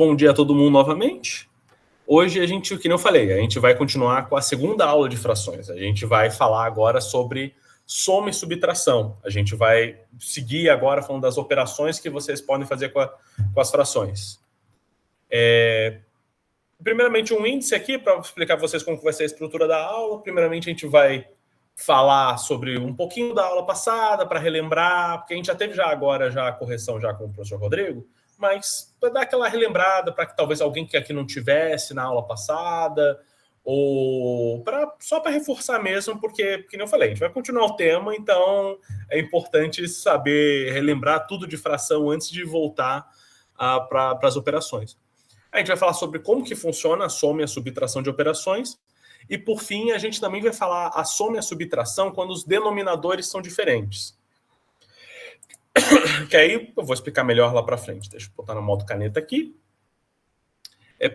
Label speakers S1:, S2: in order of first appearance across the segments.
S1: Bom dia a todo mundo novamente. Hoje a gente, que nem eu falei, a gente vai continuar com a segunda aula de frações. A gente vai falar agora sobre soma e subtração. A gente vai seguir agora falando das operações que vocês podem fazer com as frações. Primeiramente, um índice aqui para explicar para vocês como vai ser a estrutura da aula. Primeiramente, a gente vai falar sobre um pouquinho da aula passada para relembrar, porque a gente já teve agora a correção já com o professor Rodrigo, mas para dar aquela relembrada para que talvez alguém que aqui não tivesse na aula passada, ou só para reforçar mesmo, porque, como eu falei, a gente vai continuar o tema, então é importante saber relembrar tudo de fração antes de voltar para as operações. A gente vai falar sobre como que funciona a soma e a subtração de operações, e por fim a gente também vai falar a soma e a subtração quando os denominadores são diferentes. Que aí eu vou explicar melhor lá para frente. Deixa eu botar no modo caneta aqui.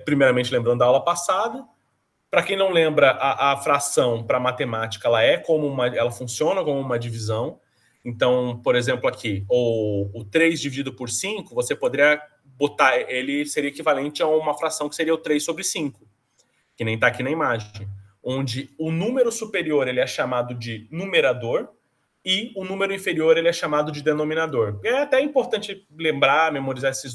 S1: Primeiramente, lembrando da aula passada. Para quem não lembra, a fração para matemática ela funciona como uma divisão. Então, por exemplo, aqui, o 3 dividido por 5, você poderia botar, ele seria equivalente a uma fração que seria o 3 sobre 5, que nem está aqui na imagem, onde o número superior ele é chamado de numerador, e o número inferior ele é chamado de denominador. É até importante lembrar, memorizar esses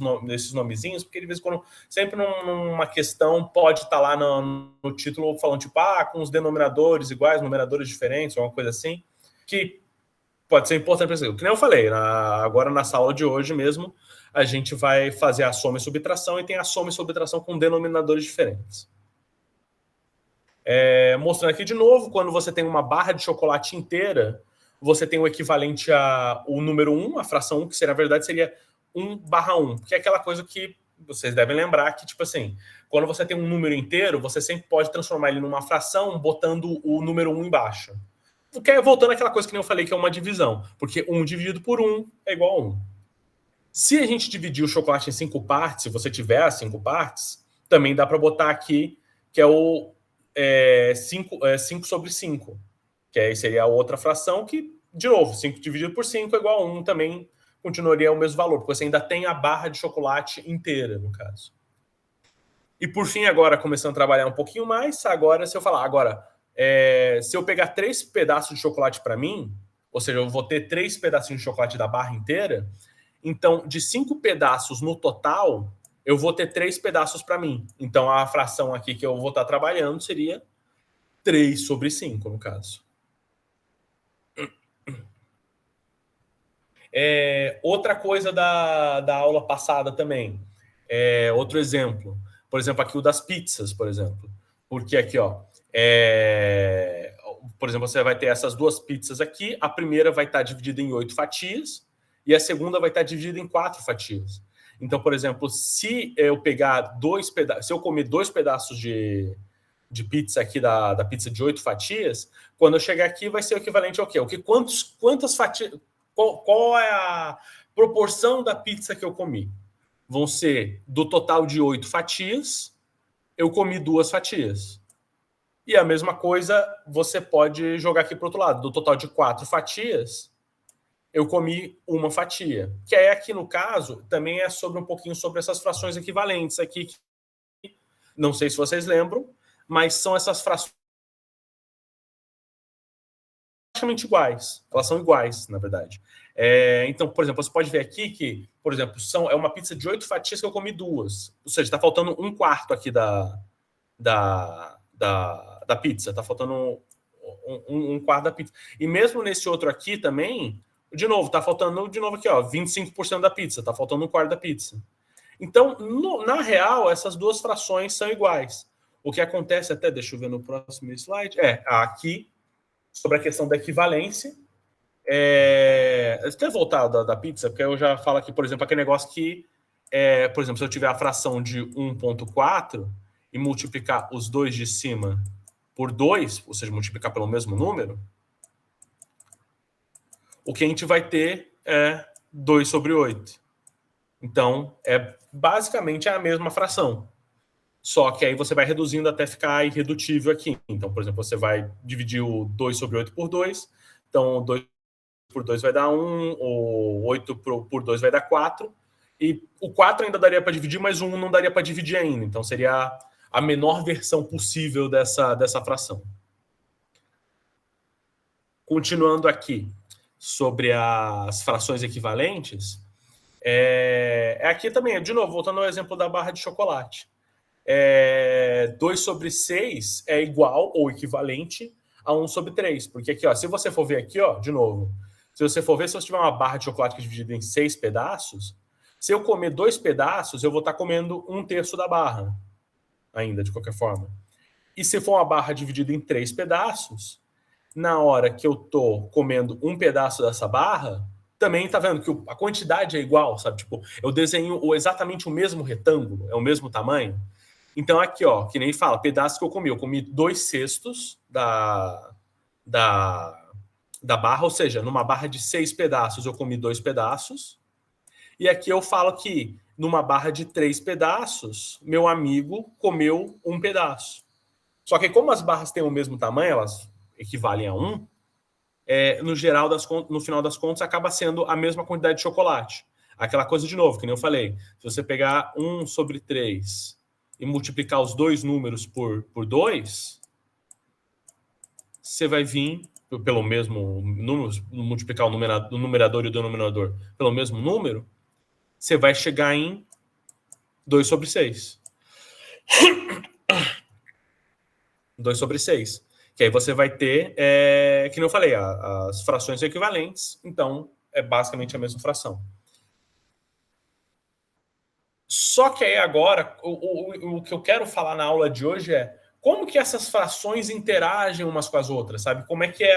S1: nomezinhos, porque de vez em quando, sempre numa questão, pode estar lá no título falando, tipo, com os denominadores iguais, numeradores diferentes, alguma coisa assim, que pode ser importante para você. Que nem eu falei, agora nessa aula de hoje mesmo, a gente vai fazer a soma e subtração, e tem a soma e subtração com denominadores diferentes. Mostrando aqui de novo, quando você tem uma barra de chocolate inteira, você tem o equivalente ao número 1, a fração 1, que na verdade seria 1/1, que é aquela coisa que vocês devem lembrar que, tipo assim, quando você tem um número inteiro, você sempre pode transformar ele numa fração botando o número 1 embaixo. Que é voltando àquela coisa que eu falei, que é uma divisão, porque 1 dividido por 1 é igual a 1. Se a gente dividir o chocolate em 5 partes, se você tiver as 5 partes, também dá para botar aqui, que é o 5 sobre 5. Que aí seria a outra fração que, de novo, 5 dividido por 5 é igual a 1, também continuaria o mesmo valor, porque você ainda tem a barra de chocolate inteira, no caso. E por fim, agora, começando a trabalhar um pouquinho mais, agora, se eu falar, se eu pegar 3 pedaços de chocolate para mim, ou seja, eu vou ter 3 pedacinhos de chocolate da barra inteira, então, de 5 pedaços no total, eu vou ter 3 pedaços para mim. Então, a fração aqui que eu vou estar trabalhando seria 3 sobre 5, no caso. Outra coisa da aula passada também, outro exemplo, por exemplo, aqui o das pizzas, por exemplo, porque aqui, por exemplo, você vai ter essas duas pizzas aqui, a primeira vai estar dividida em 8 fatias e a segunda vai estar dividida em 4 fatias. Então, por exemplo, se eu pegar se eu comer 2 pedaços de pizza aqui da pizza de 8 fatias, quando eu chegar aqui vai ser o equivalente ao quê? Quantas fatias... Qual é a proporção da pizza que eu comi? Vão ser, do total de 8 fatias, eu comi 2 fatias. E a mesma coisa você pode jogar aqui para o outro lado. Do total de 4 fatias, eu comi 1 fatia. Que aí aqui no caso, também é um pouquinho sobre essas frações equivalentes aqui. Não sei se vocês lembram, mas são essas frações praticamente iguais. Elas são iguais, na verdade. Então, por exemplo, você pode ver aqui que, por exemplo, é uma pizza de 8 fatias que eu comi 2. Ou seja, está faltando 1/4 aqui da pizza. Está faltando um quarto da pizza. E mesmo nesse outro aqui também, de novo, está faltando aqui, 25% da pizza. Está faltando 1/4 da pizza. Então, na real, essas duas frações são iguais. O que acontece até, deixa eu ver no próximo slide, aqui, sobre a questão da equivalência. Até voltar da pizza, porque eu já falo aqui, por exemplo, aquele negócio que, por exemplo, se eu tiver a fração de 1,4 e multiplicar os dois de cima por 2, ou seja, multiplicar pelo mesmo número, o que a gente vai ter é 2 sobre 8. Então, basicamente a mesma fração. Só que aí você vai reduzindo até ficar irredutível aqui. Então, por exemplo, você vai dividir o 2 sobre 8 por 2. Então, 2 por 2 vai dar 1, ou 8 por 2 vai dar 4. E o 4 ainda daria para dividir, mas o 1 não daria para dividir ainda. Então seria a menor versão possível dessa fração. Continuando aqui sobre as frações equivalentes, aqui também, de novo, voltando ao exemplo da barra de chocolate. 2 sobre 6 é igual ou equivalente a 1 sobre 3. Porque aqui, ó, se você for ver aqui, ó, de novo, se você for ver, se você tiver uma barra de chocolate que é dividida em 6 pedaços, se eu comer 2 pedaços, eu vou estar comendo 1/3 da barra, ainda, de qualquer forma. E se for uma barra dividida em 3 pedaços, na hora que eu tô comendo um pedaço dessa barra, também tá vendo que a quantidade é igual, sabe? Tipo, eu desenho exatamente o mesmo retângulo, é o mesmo tamanho. Então aqui, ó, que nem fala, pedaço que eu comi 2/6 da barra, ou seja, numa barra de 6 pedaços eu comi 2 pedaços. E aqui eu falo que numa barra de 3 pedaços, meu amigo comeu 1 pedaço. Só que como as barras têm o mesmo tamanho, elas equivalem a 1, no geral, no final das contas, acaba sendo a mesma quantidade de chocolate. Aquela coisa de novo, que nem eu falei. Se você pegar 1 sobre 3 e multiplicar os dois números por 2, você vai vir pelo mesmo número, multiplicar o numerador e o denominador pelo mesmo número, você vai chegar em 2 sobre 6. 2 sobre 6. Que aí você vai ter, que nem eu falei, as frações equivalentes. Então, é basicamente a mesma fração. Só que aí agora, o que eu quero falar na aula de hoje é como que essas frações interagem umas com as outras, sabe? Como é que é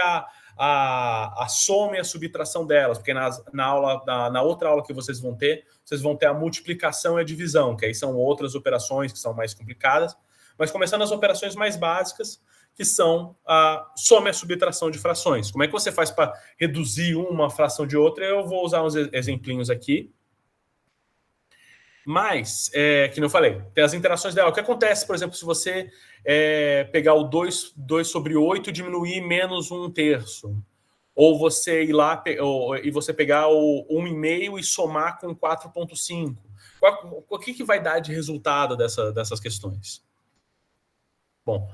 S1: a soma e a subtração delas? Porque na outra aula que vocês vão ter a multiplicação e a divisão, que aí são outras operações que são mais complicadas. Mas começando as operações mais básicas, que são a soma e a subtração de frações. Como é que você faz para reduzir uma fração de outra? Eu vou usar uns exemplinhos aqui. Mas, que não falei, tem as interações dela. O que acontece, por exemplo, se você pegar o 2 sobre 8 e diminuir menos 1/3? Ou você ir lá e você pegar o 1,5 e somar com 4,5? O que vai dar de resultado dessas questões? Bom,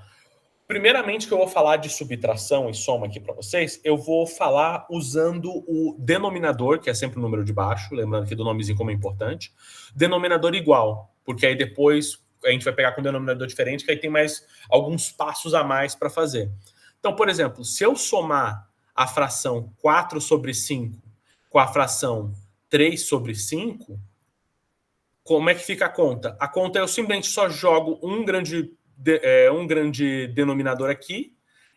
S1: primeiramente que eu vou falar de subtração e soma aqui para vocês, eu vou falar usando o denominador, que é sempre o número de baixo, lembrando aqui do nomezinho como é importante, denominador igual, porque aí depois a gente vai pegar com um denominador diferente, que aí tem mais alguns passos a mais para fazer. Então, por exemplo, se eu somar a fração 4 sobre 5 com a fração 3 sobre 5, como é que fica a conta? A conta eu simplesmente só jogo um grande denominador aqui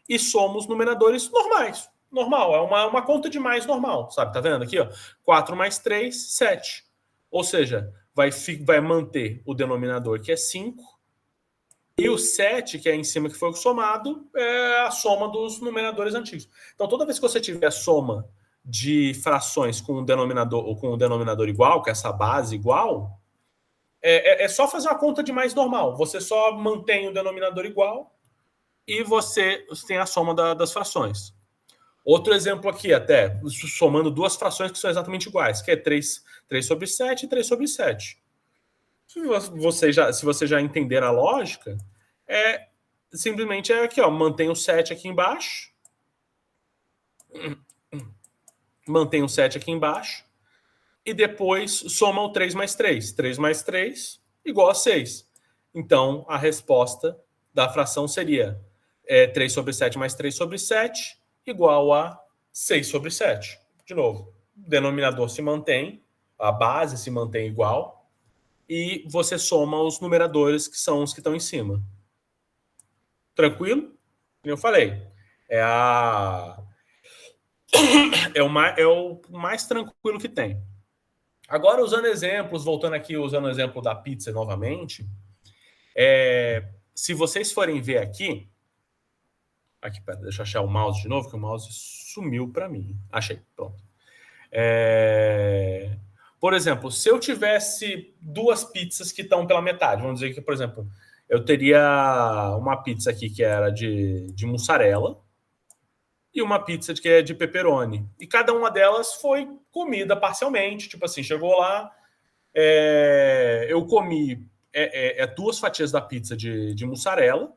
S1: e somos numeradores normais. Normal, é uma conta de mais normal, sabe? Tá vendo aqui, ó? 4 mais 3, 7. Ou seja, vai manter o denominador, que é 5, e o 7, que é em cima que foi somado, é a soma dos numeradores antigos. Então, toda vez que você tiver a soma de frações com o denominador igual, que é essa base igual, é só fazer uma conta de mais normal. Você só mantém o denominador igual e você tem a soma das frações. Outro exemplo aqui, até, somando duas frações que são exatamente iguais, que é 3 sobre 7 e 3 sobre 7. Se você já entender a lógica, simplesmente aqui, ó, mantém o 7 aqui embaixo. Mantém o 7 aqui embaixo. E depois soma o 3 mais 3. 3 mais 3 igual a 6. Então, a resposta da fração seria 3 sobre 7 mais 3 sobre 7 igual a 6 sobre 7. De novo, o denominador se mantém, a base se mantém igual, e você soma os numeradores, que são os que estão em cima. Tranquilo? Como eu falei, é o mais tranquilo que tem. Agora, usando exemplos, voltando aqui, usando o exemplo da pizza novamente, se vocês forem ver aqui, pera, deixa eu achar o mouse de novo, que o mouse sumiu para mim. Achei, pronto. Por exemplo, se eu tivesse duas pizzas que estão pela metade, vamos dizer que, por exemplo, eu teria uma pizza aqui que era de mussarela e uma pizza que é de pepperoni. E cada uma delas foi comida parcialmente, tipo assim, chegou lá, Eu comi 2 fatias da pizza de mussarela,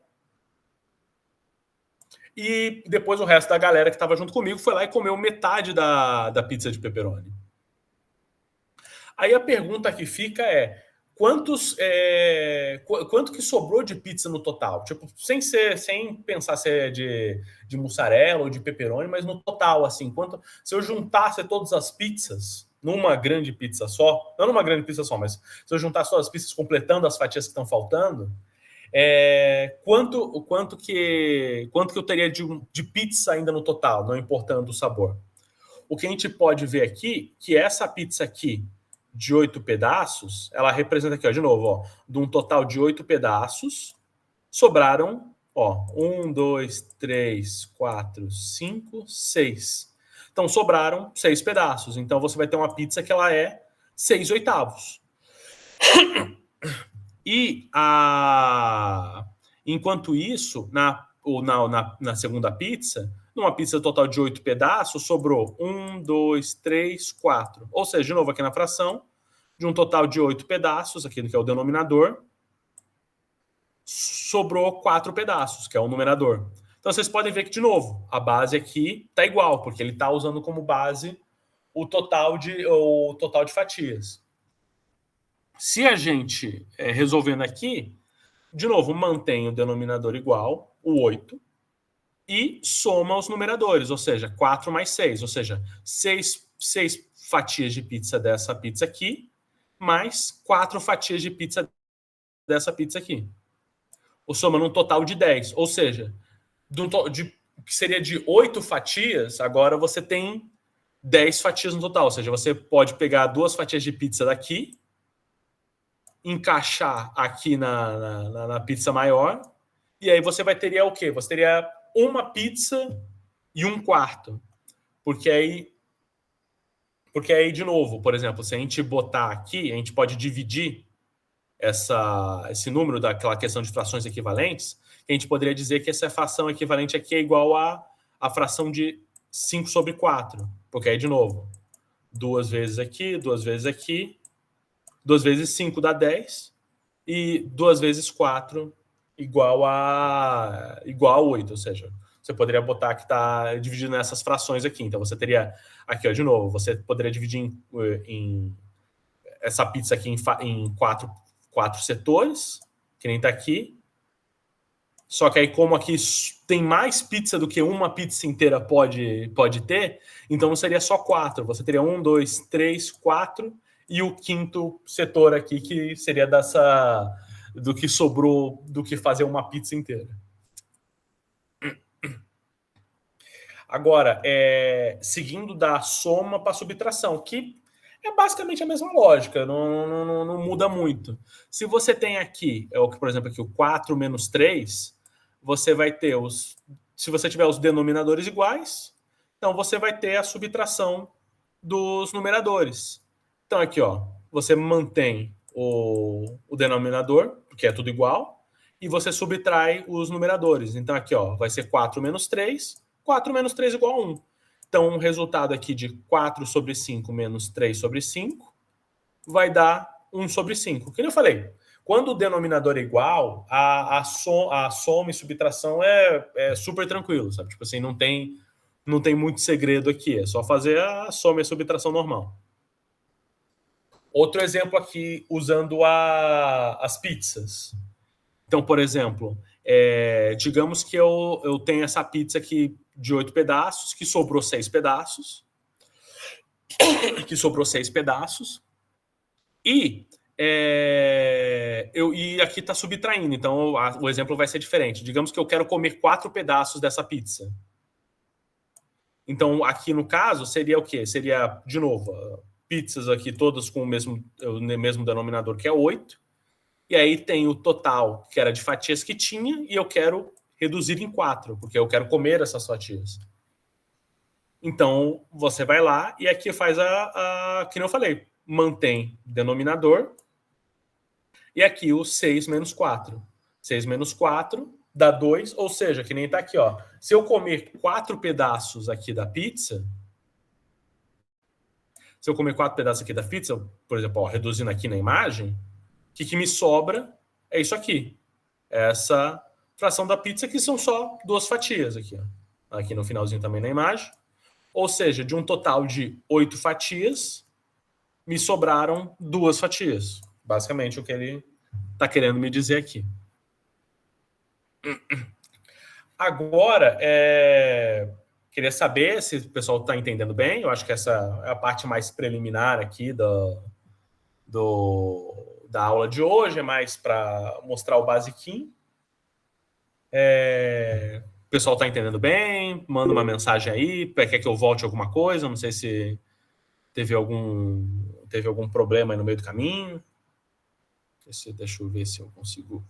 S1: e depois o resto da galera que estava junto comigo foi lá e comeu metade da pizza de pepperoni. Aí a pergunta que fica é: quanto que sobrou de pizza no total? Tipo, sem pensar se é de mussarela ou de pepperoni, mas no total, assim, se eu juntasse todas as pizzas numa grande pizza só, não numa grande pizza só, mas se eu juntasse todas as pizzas completando as fatias que estão faltando, quanto que eu teria de pizza ainda no total, não importando o sabor? O que a gente pode ver aqui, que essa pizza aqui, de 8 pedaços, ela representa aqui, ó, de novo, ó, de um total de 8 pedaços, sobraram, ó, 1, 2, 3, 4, 5, 6. Então, sobraram 6 pedaços. Então, você vai ter uma pizza que ela é 6 oitavos. E enquanto isso, na segunda pizza, numa pizza total de 8 pedaços, sobrou 1, 2, 3, 4. Ou seja, de novo aqui na fração, de um total de 8 pedaços, aqui que é o denominador, sobrou 4 pedaços, que é o numerador. Então vocês podem ver que, de novo, a base aqui está igual, porque ele está usando como base o total de fatias. Se a gente resolvendo aqui, de novo, mantém o denominador igual, o 8, e soma os numeradores, ou seja, 4 mais 6, ou seja, 6 fatias de pizza dessa pizza aqui, mais 4 fatias de pizza dessa pizza aqui. Ou soma num total de 10, ou seja, que seria de 8 fatias, agora você tem 10 fatias no total, ou seja, você pode pegar 2 fatias de pizza daqui, encaixar aqui na pizza maior, e aí você teria o quê? Você teria uma pizza e um quarto. Porque aí, de novo, por exemplo, se a gente botar aqui, a gente pode dividir esse número daquela questão de frações equivalentes, a gente poderia dizer que essa fração equivalente aqui é igual à fração de 5 sobre 4. Porque aí, de novo, 2 vezes aqui, 2 vezes aqui, 2 vezes 5 dá 10, e 2 vezes 4 igual a 8, ou seja, você poderia botar que está dividido nessas frações aqui. Então você teria aqui, ó, de novo, você poderia dividir em essa pizza aqui em quatro setores, que nem está aqui. Só que aí, como aqui tem mais pizza do que uma pizza inteira pode ter, então seria só 4. Você teria 1, 2, 3, 4, e o quinto setor aqui, que seria do que sobrou do que fazer uma pizza inteira. Agora, seguindo da soma para subtração, que é basicamente a mesma lógica, não muda muito. Se você tem aqui, por exemplo, aqui o 4 menos 3, você vai ter se você tiver os denominadores iguais, então você vai ter a subtração dos numeradores. Então aqui, ó, você mantém o denominador, porque é tudo igual, e você subtrai os numeradores. Então aqui, ó, vai ser 4 menos 3, 4 menos 3 igual a 1. Então, um resultado aqui de 4 sobre 5 menos 3 sobre 5 vai dar 1 sobre 5. Que eu falei, quando o denominador é igual, a soma e subtração é super tranquilo, sabe? Tipo assim, não tem muito segredo aqui, é só fazer a soma e a subtração normal. Outro exemplo aqui, usando as pizzas. Então, por exemplo, digamos que eu tenho essa pizza aqui de 8 pedaços, que sobrou 6 pedaços. E aqui está subtraindo, então o exemplo vai ser diferente. Digamos que eu quero comer 4 pedaços dessa pizza. Então, aqui no caso, seria o quê? Seria, de novo, pizzas aqui todas com o mesmo denominador, que é 8. E aí tem o total, que era de fatias que tinha, e eu quero reduzir em 4, porque eu quero comer essas fatias. Então, você vai lá e aqui faz que eu falei, mantém denominador, e aqui o 6 menos 4. 6 menos 4 dá 2, ou seja, que nem tá aqui, ó. Se eu comer 4 pedaços aqui da pizza, Se eu comer 4 pedaços aqui da pizza, por exemplo, ó, reduzindo aqui na imagem, o que me sobra é isso aqui. Essa fração da pizza, que são só 2 fatias aqui. Ó. Aqui no finalzinho também na imagem. Ou seja, de um total de 8 fatias, me sobraram 2 fatias. Basicamente o que ele está querendo me dizer aqui. Agora, queria saber se o pessoal está entendendo bem. Eu acho que essa é a parte mais preliminar aqui da aula de hoje, é mais para mostrar o basiquinho. O pessoal está entendendo bem? Manda uma mensagem aí, quer que eu volte alguma coisa? Não sei se teve algum problema aí no meio do caminho. Deixa eu ver se eu consigo...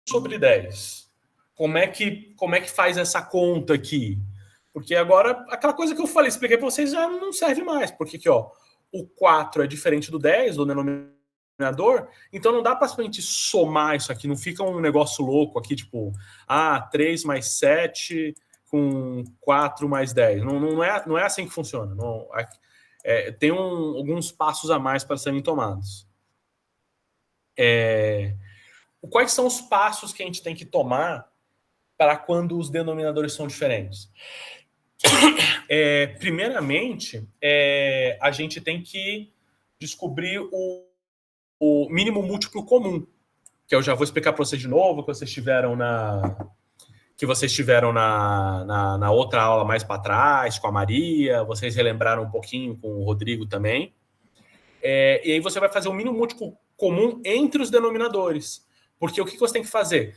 S1: Sobre 10. Como é que faz essa conta aqui? Porque agora, aquela coisa que eu falei, expliquei para vocês, já não serve mais. Porque aqui, ó, o 4 é diferente do 10, do denominador, então não dá para simplesmente somar isso aqui, não fica um negócio louco aqui, tipo, 3 mais 7 com 4 mais 10. Não é assim que funciona. Não, tem alguns passos a mais para serem tomados. Quais são os passos que a gente tem que tomar para quando os denominadores são diferentes? Primeiramente, a gente tem que descobrir o mínimo múltiplo comum, que eu já vou explicar para vocês de novo, que vocês tiveram na outra aula mais para trás, com a Maria, vocês relembraram um pouquinho com o Rodrigo também. E aí você vai fazer o mínimo múltiplo comum entre os denominadores. Porque o que você tem que fazer?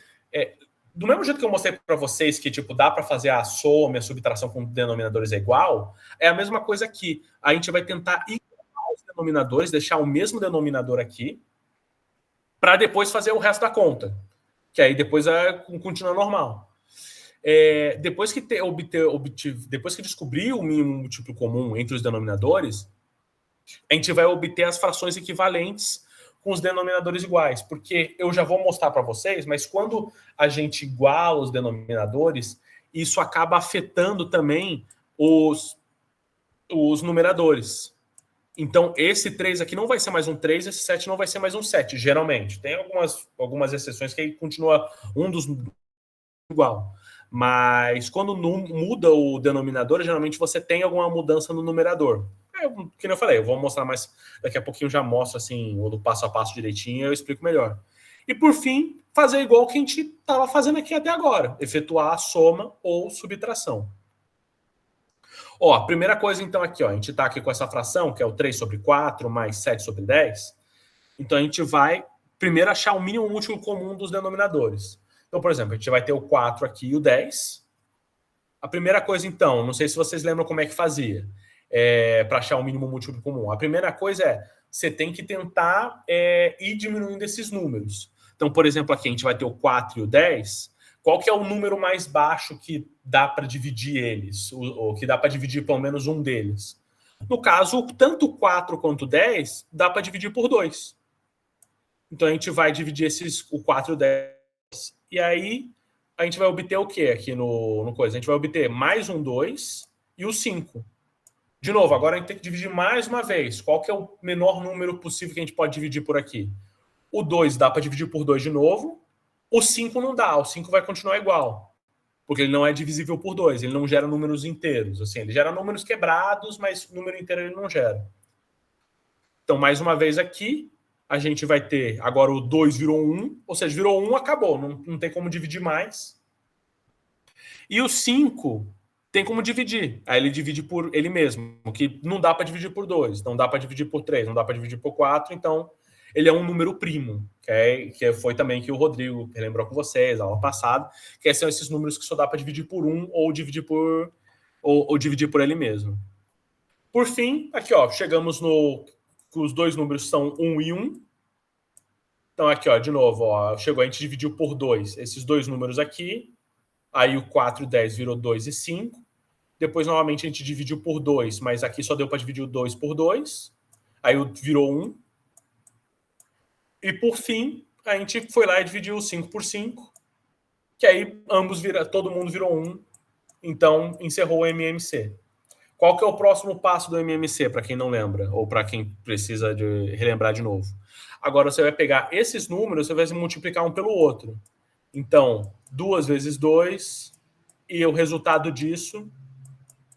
S1: Do mesmo jeito que eu mostrei para vocês que tipo, dá para fazer a soma e a subtração com denominadores igual, é a mesma coisa aqui. A gente vai tentar igualar os denominadores, deixar o mesmo denominador aqui, para depois fazer o resto da conta. Que aí depois continua normal. Depois que descobrir o mínimo múltiplo comum entre os denominadores, a gente vai obter as frações equivalentes com os denominadores iguais, porque eu já vou mostrar para vocês, mas quando a gente iguala os denominadores, isso acaba afetando também os numeradores. Então, esse 3 aqui não vai ser mais um 3, esse 7 não vai ser mais um 7, geralmente. Tem algumas exceções que aí continua um dos igual. Mas quando muda o denominador, geralmente você tem alguma mudança no numerador. Que eu falei, eu vou mostrar mais, daqui a pouquinho eu já mostro assim, o do passo a passo direitinho, eu explico melhor. E por fim, fazer igual que a gente estava fazendo aqui até agora, efetuar a soma ou subtração. A primeira coisa então aqui, a gente está aqui com essa fração, que é o 3 sobre 4 mais 7 sobre 10. Então a gente vai primeiro achar o mínimo múltiplo comum dos denominadores. Então, por exemplo, a gente vai ter o 4 aqui e o 10. A primeira coisa então, não sei se vocês lembram como é que fazia. Para achar o mínimo múltiplo comum. A primeira coisa você tem que tentar ir diminuindo esses números. Então, por exemplo, aqui a gente vai ter o 4 e o 10. Qual que é o número mais baixo que dá para dividir eles? Ou que dá para dividir pelo menos um deles? No caso, tanto o 4 quanto o 10 dá para dividir por 2. Então, a gente vai dividir o 4 e o 10. E aí, a gente vai obter o quê aqui no coisa? A gente vai obter mais um 2 e o 5. De novo, agora a gente tem que dividir mais uma vez. Qual que é o menor número possível que a gente pode dividir por aqui? O 2 dá para dividir por 2 de novo. O 5 não dá. O 5 vai continuar igual. Porque ele não é divisível por 2. Ele não gera números inteiros. Assim, ele gera números quebrados, mas número inteiro ele não gera. Então, mais uma vez aqui, a gente vai ter... Agora o 2 virou 1. Ou seja, virou 1, acabou. Não tem como dividir mais. E o 5... tem como dividir. Aí ele divide por ele mesmo, que não dá para dividir por 2, não dá para dividir por 3, não dá para dividir por 4, então ele é um número primo, que foi também que o Rodrigo lembrou com vocês, na aula passada, que são esses números que só dá para dividir por 1 ou dividir por ele mesmo. Por fim, aqui chegamos no que os dois números são 1 e 1. Então, aqui, ó, de novo, ó, chegou, a gente dividiu por 2 esses dois números aqui. Aí o 4 e o 10 virou 2 e 5. Depois, novamente, a gente dividiu por 2, mas aqui só deu para dividir o 2 por 2. Aí virou 1. E, por fim, a gente foi lá e dividiu o 5 por 5. Que aí todo mundo virou 1. Então, encerrou o MMC. Qual que é o próximo passo do MMC, para quem não lembra? Ou para quem precisa de relembrar de novo? Agora, você vai pegar esses números, você vai multiplicar um pelo outro. Então, 2 vezes 2, e o resultado disso,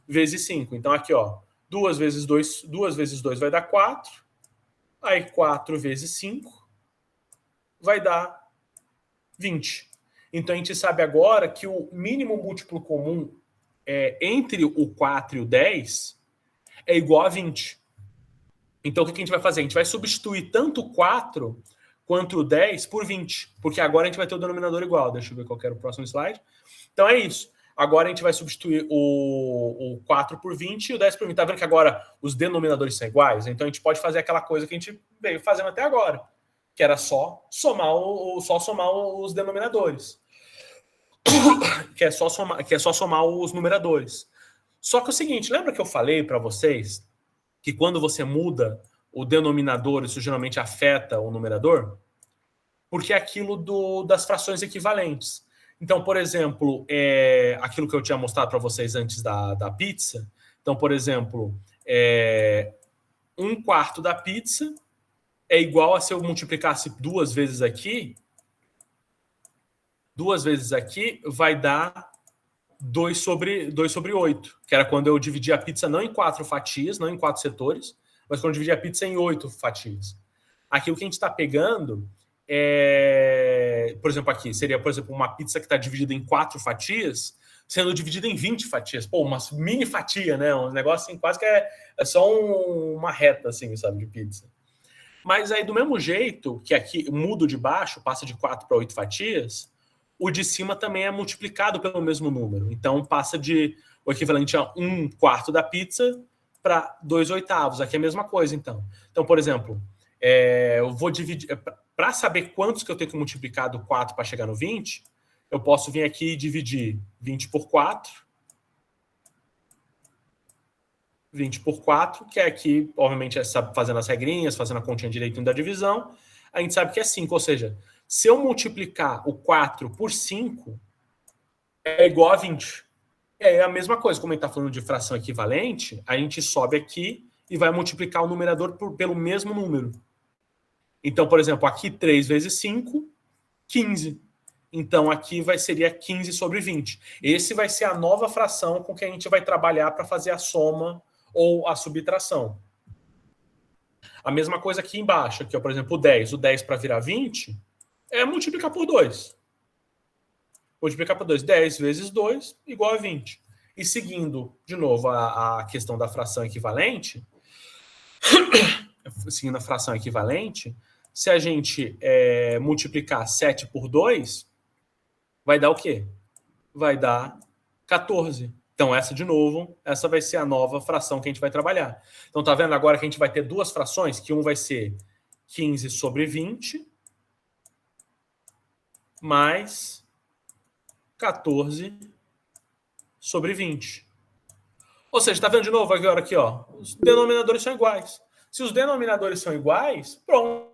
S1: vezes 5. Então, aqui, ó, 2 vezes 2 vai dar 4. Aí, 4 vezes 5 vai dar 20. Então, a gente sabe agora que o mínimo múltiplo comum entre o 4 e o 10 é igual a 20. Então, o que a gente vai fazer? A gente vai substituir tanto o 4 quanto o 10 por 20, porque agora a gente vai ter o denominador igual. Deixa eu ver qual que era o próximo slide. Então, é isso. Agora a gente vai substituir o 4 por 20 e o 10 por 20. Tá vendo que agora os denominadores são iguais? Então, a gente pode fazer aquela coisa que a gente veio fazendo até agora, que era só somar os denominadores. que é só somar os numeradores. Só que é o seguinte, lembra que eu falei para vocês que quando você muda o denominador, isso geralmente afeta o numerador? Porque é aquilo das frações equivalentes. Então, por exemplo, aquilo que eu tinha mostrado para vocês antes da pizza. Então, por exemplo, 1/4 da pizza é igual a se eu multiplicasse 2 vezes aqui. 2 vezes aqui vai dar 2 sobre 8, que era quando eu dividi a pizza não em 4 fatias, não em 4 setores, mas quando eu dividi a pizza em 8 fatias. Aqui o que a gente está pegando por exemplo, aqui seria, por exemplo, uma pizza que está dividida em 4 fatias, sendo dividida em 20 fatias. Pô, uma mini fatia, né? Um negócio assim, quase que é só uma reta, assim, sabe, de pizza. Mas aí, do mesmo jeito que aqui muda de baixo, passa de 4 para 8 fatias, o de cima também é multiplicado pelo mesmo número. Então, passa de o equivalente a 1/4 da pizza para 2/8. Aqui é a mesma coisa, então. Então, por exemplo, eu vou dividir... Para saber quantos que eu tenho que multiplicar do 4 para chegar no 20, eu posso vir aqui e dividir 20 por 4. 20 por 4, que é aqui, obviamente, fazendo as regrinhas, fazendo a continha direitinho da divisão, a gente sabe que é 5. Ou seja, se eu multiplicar o 4 por 5, é igual a 20. É a mesma coisa, como a gente está falando de fração equivalente, a gente sobe aqui e vai multiplicar o numerador pelo mesmo número. Então, por exemplo, aqui 3 vezes 5, 15. Então, aqui seria 15 sobre 20. Esse vai ser a nova fração com que a gente vai trabalhar para fazer a soma ou a subtração. A mesma coisa aqui embaixo, aqui, ó, por exemplo, o 10. O 10 para virar 20 é multiplicar por 2. Multiplicar por 2. 10 vezes 2 igual a 20. E seguindo, de novo, a questão da fração equivalente, seguindo a fração equivalente, se a gente multiplicar 7 por 2, vai dar o quê? Vai dar 14. Então, de novo, essa vai ser a nova fração que a gente vai trabalhar. Então, tá vendo agora que a gente vai ter duas frações, que um vai ser 15 sobre 20, mais 14 sobre 20. Ou seja, tá vendo de novo agora aqui, ó? Os denominadores são iguais. Se os denominadores são iguais, pronto.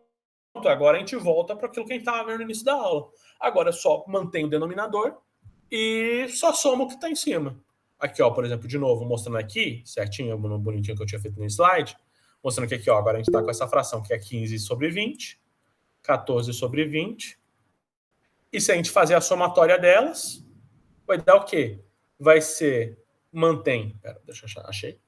S1: Agora a gente volta para aquilo que a gente estava vendo no início da aula. Agora só mantém o denominador e só soma o que está em cima. Aqui, ó, por exemplo, de novo, mostrando aqui, certinho, bonitinho que eu tinha feito no slide, mostrando que aqui, ó, agora a gente está com essa fração que é 15 sobre 20, 14 sobre 20. E se a gente fazer a somatória delas, vai dar o quê? Vai ser, deixa eu achar, achei.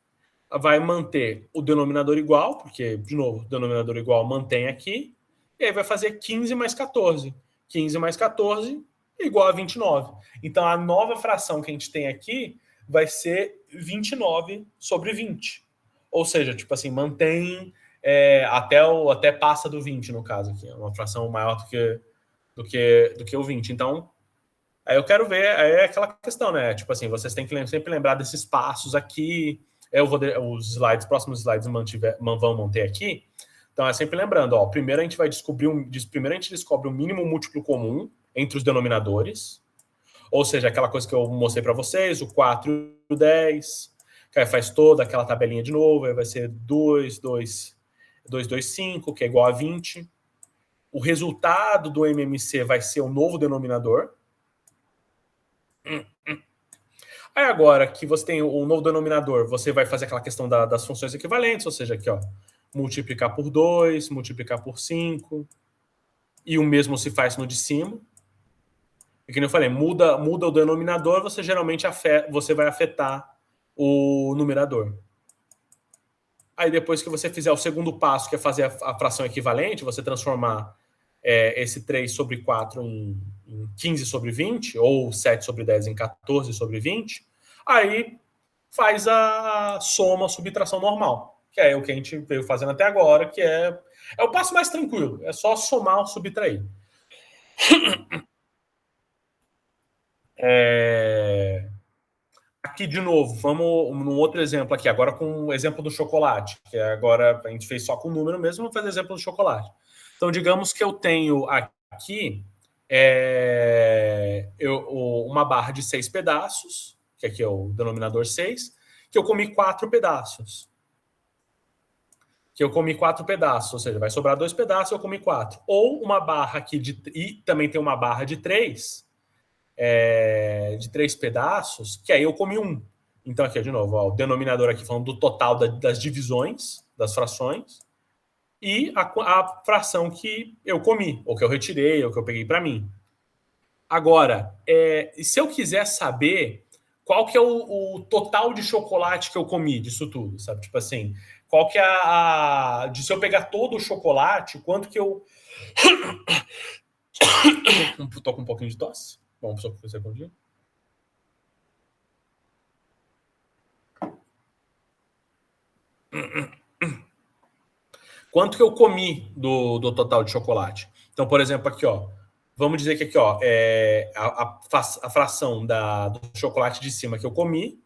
S1: Vai manter o denominador igual, porque, de novo, o denominador igual mantém aqui, e aí vai fazer 15 mais 14. 15 mais 14 igual a 29. Então, a nova fração que a gente tem aqui vai ser 29 sobre 20. Ou seja, tipo assim, mantém até passa do 20, no caso aqui. É uma fração maior do que o 20. Então, aí eu quero ver, aí é aquela questão, né? Tipo assim, vocês têm que sempre lembrar desses passos aqui. Os próximos slides vão manter aqui. Então é sempre lembrando, ó, primeiro a gente vai descobrir primeiro a gente descobre o mínimo múltiplo comum entre os denominadores, ou seja, aquela coisa que eu mostrei para vocês, o 4 e o 10, que aí faz toda aquela tabelinha de novo, aí vai ser 225, que é igual a 20. O resultado do MMC vai ser o novo denominador. Aí agora que você tem o novo denominador, você vai fazer aquela questão das funções equivalentes, ou seja, aqui, ó, multiplicar por 2, multiplicar por 5, e o mesmo se faz no de cima. E como eu falei, muda o denominador, você geralmente você vai afetar o numerador. Aí depois que você fizer o segundo passo, que é fazer a fração equivalente, você transformar esse 3 sobre 4 em 15 sobre 20, ou 7 sobre 10 em 14 sobre 20, aí faz a soma, subtração normal, que é o que a gente veio fazendo até agora, que é o passo mais tranquilo, é só somar ou subtrair. Aqui de novo, vamos num outro exemplo aqui, agora com o exemplo do chocolate, que agora a gente fez só com o número mesmo, vamos fazer exemplo do chocolate. Então, digamos que eu tenho aqui uma barra de 6 pedaços, que aqui é o denominador 6, que eu comi 4 pedaços. Ou seja, vai sobrar 2 pedaços, eu comi 4. Ou uma barra aqui e também tem uma barra de 3, de 3 pedaços, que aí eu comi 1. Então aqui, de novo, ó, o denominador aqui falando do total das divisões, das frações, e a fração que eu comi, ou que eu retirei, ou que eu peguei para mim. Agora, se eu quiser saber qual que é o total de chocolate que eu comi disso tudo, sabe? Tipo assim, qual que é se eu pegar todo o chocolate, quanto que eu... Tô com um pouquinho de tosse. Vamos só por um segundinho. Quanto que eu comi do total de chocolate? Então, por exemplo, aqui, ó. Vamos dizer que aqui, ó, a fração do chocolate de cima que eu comi,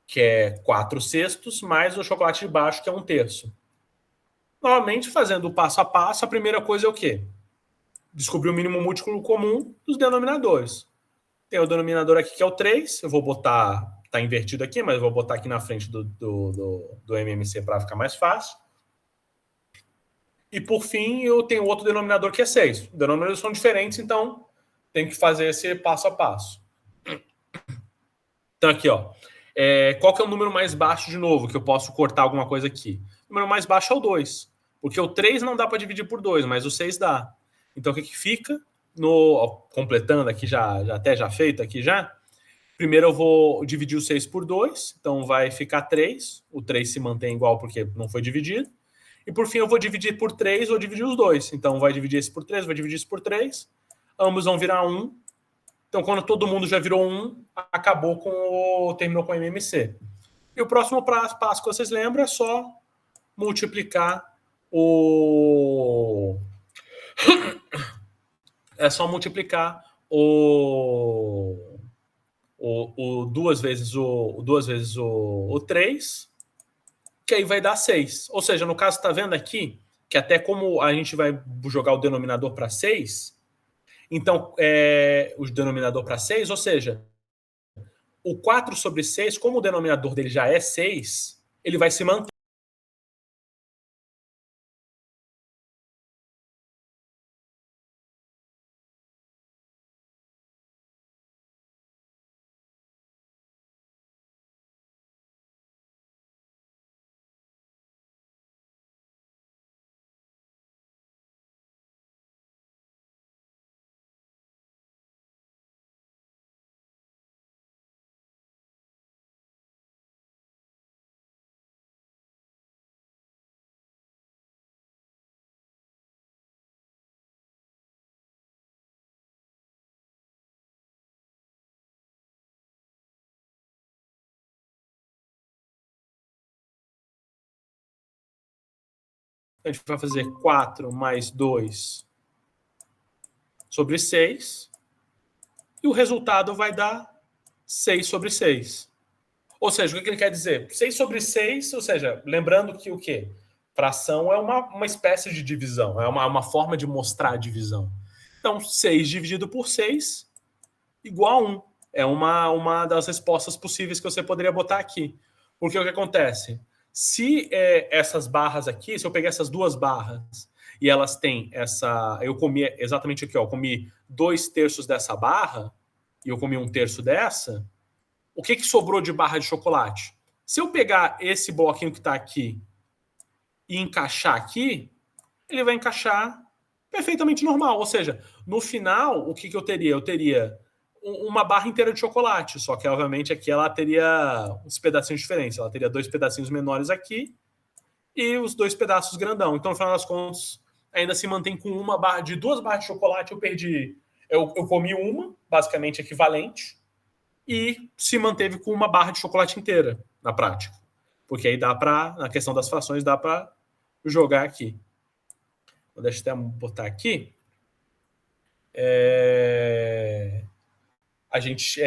S1: que é 4/6, mais o chocolate de baixo, que é 1/3. Novamente, fazendo o passo a passo, a primeira coisa é o quê? Descobrir o mínimo múltiplo comum dos denominadores. Tem o denominador aqui que é o 3, eu vou botar, tá invertido aqui, mas eu vou botar aqui na frente do MMC para ficar mais fácil. E por fim, eu tenho outro denominador que é 6. Os denominadores são diferentes, então tem que fazer esse passo a passo. Então aqui, ó, qual que é o número mais baixo de novo, que eu posso cortar alguma coisa aqui? O número mais baixo é o 2, porque o 3 não dá para dividir por 2, mas o 6 dá. Então o que fica? Completando aqui, já feito aqui já, primeiro eu vou dividir o 6 por 2, então vai ficar 3, o 3 se mantém igual porque não foi dividido, e por fim eu vou dividir por 3, vou dividir os dois, então vai dividir esse por 3, vai dividir isso por 3, ambos vão virar 1, então quando todo mundo já virou 1, terminou com o MMC. E o próximo passo que vocês lembram é só multiplicar o 2 vezes o 3, que aí vai dar 6. Ou seja, no caso, tá vendo aqui, que até como a gente vai jogar o denominador para 6, então, o denominador para 6, ou seja, o 4 sobre 6, como o denominador dele já é 6, ele vai se manter. A gente vai fazer 4 mais 2 sobre 6. E o resultado vai dar 6 sobre 6. Ou seja, o que ele quer dizer? 6 sobre 6, ou seja, lembrando que o quê? fração é uma espécie de divisão, é uma forma de mostrar a divisão. Então, 6 dividido por 6 igual a 1. É uma das respostas possíveis que você poderia botar aqui. Porque o que acontece? Se essas barras aqui, se eu pegar essas duas barras e elas têm essa... Eu comi exatamente aqui, ó, eu comi 2/3 dessa barra e eu comi 1/3 dessa, o que sobrou de barra de chocolate? Se eu pegar esse bloquinho que está aqui e encaixar aqui, ele vai encaixar perfeitamente normal. Ou seja, no final, o que eu teria? Eu teria uma barra inteira de chocolate, só que, obviamente, aqui ela teria uns pedacinhos diferentes. Ela teria 2 pedacinhos menores aqui e os 2 pedaços grandão. Então, no final das contas, ainda se mantém com uma barra de 2 barras de chocolate. Eu perdi... Eu comi uma, basicamente equivalente, e se manteve com uma barra de chocolate inteira, na prática. Porque aí dá para, na questão das frações, dá para jogar aqui. Deixa eu até botar aqui. A gente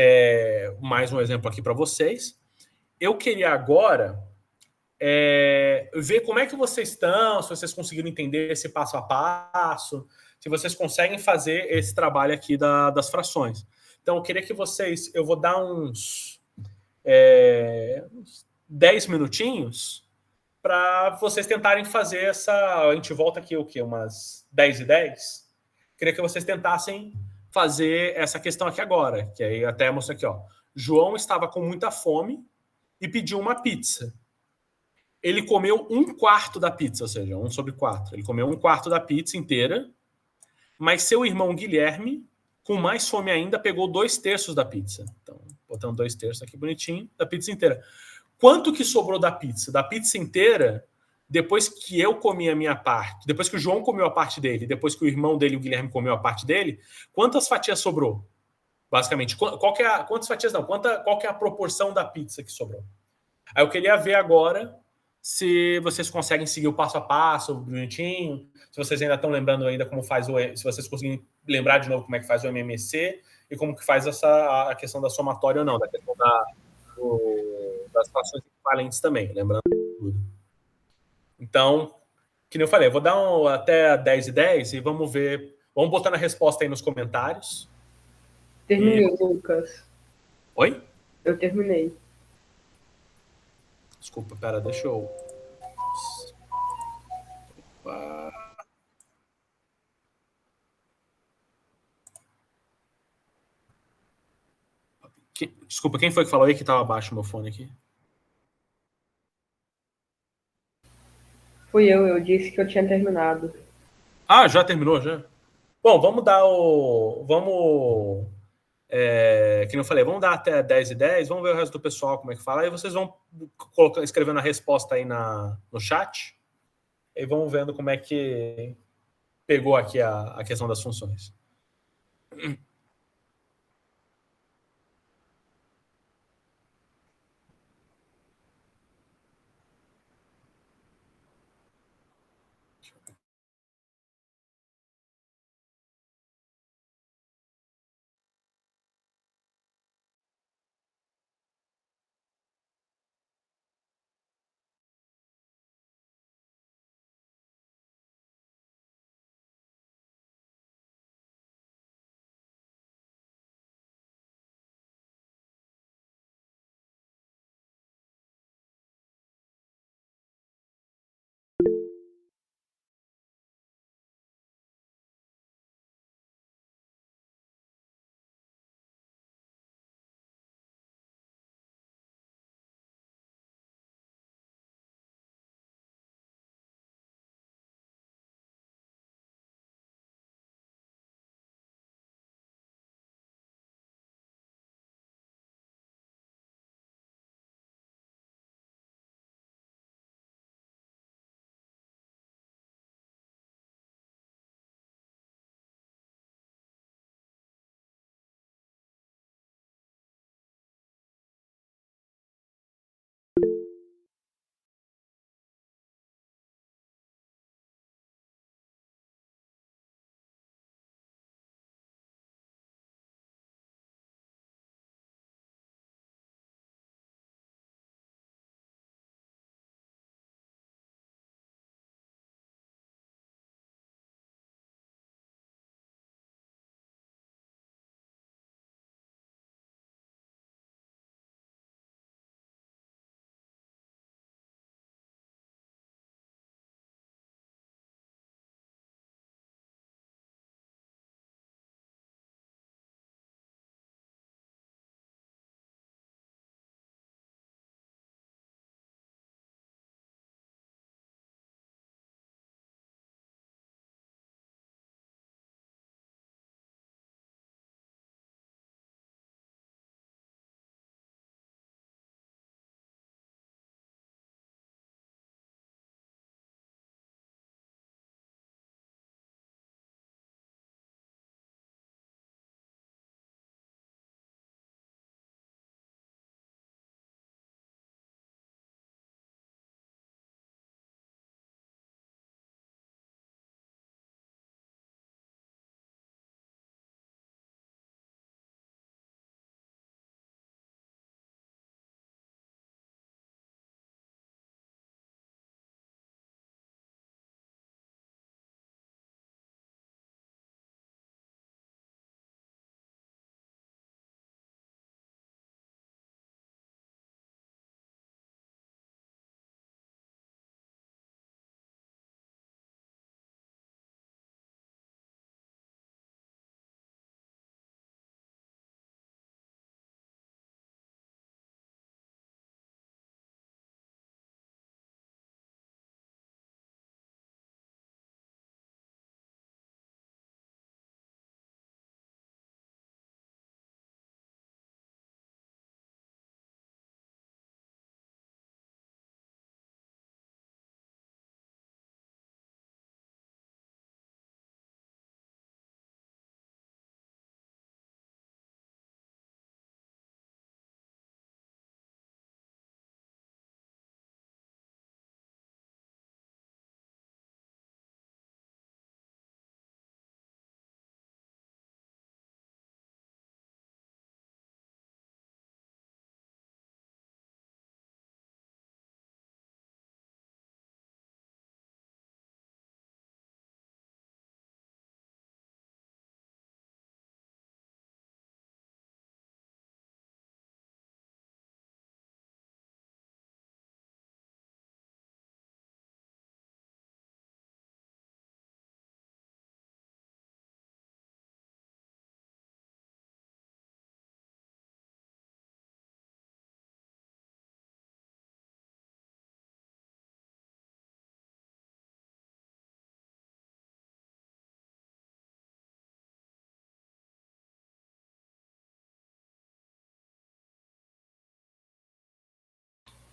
S1: mais um exemplo aqui para vocês. Eu queria agora ver como é que vocês estão, se vocês conseguiram entender esse passo a passo, se vocês conseguem fazer esse trabalho aqui das frações. Então, eu queria que vocês... Eu vou dar uns 10 minutinhos para vocês tentarem fazer essa... A gente volta aqui o quê? Umas 10h10? Queria que vocês tentassem fazer essa questão aqui agora, que aí até mostro aqui, ó. João estava com muita fome e pediu uma pizza. Ele comeu 1/4 da pizza, ou seja, 1/4. Ele comeu 1/4 da pizza inteira, mas seu irmão Guilherme, com mais fome ainda, pegou 2/3 da pizza. Então, botando 2/3 aqui bonitinho, da pizza inteira. Quanto que sobrou da pizza? Da pizza inteira, depois que eu comi a minha parte, depois que o João comeu a parte dele, depois que o irmão dele, o Guilherme, comeu a parte dele, quantas fatias sobrou? Basicamente, quantas fatias não? Qual que é a proporção da pizza que sobrou? Aí eu queria ver agora se vocês conseguem seguir o passo a passo, bonitinho, se vocês ainda estão lembrando ainda como faz se vocês conseguem lembrar de novo como é que faz o MMC e como que faz a questão da somatória ou não, da questão das frações equivalentes também, lembrando tudo. Então, que nem eu falei, eu vou dar até 10h10 e vamos ver, vamos botar a resposta aí nos comentários.
S2: Terminei, Lucas.
S1: Oi?
S2: Eu terminei.
S1: Desculpa, pera, deixa eu... Desculpa, quem foi que falou aí que estava abaixo o meu fone aqui?
S2: Fui eu disse que eu tinha terminado.
S1: Ah, já terminou, já? Bom, vamos dar o... Vamos... que eu falei, vamos dar até 10h10, vamos ver o resto do pessoal como é que fala. Aí vocês vão escrevendo a resposta aí no chat. E vamos vendo como é que pegou aqui a questão das funções.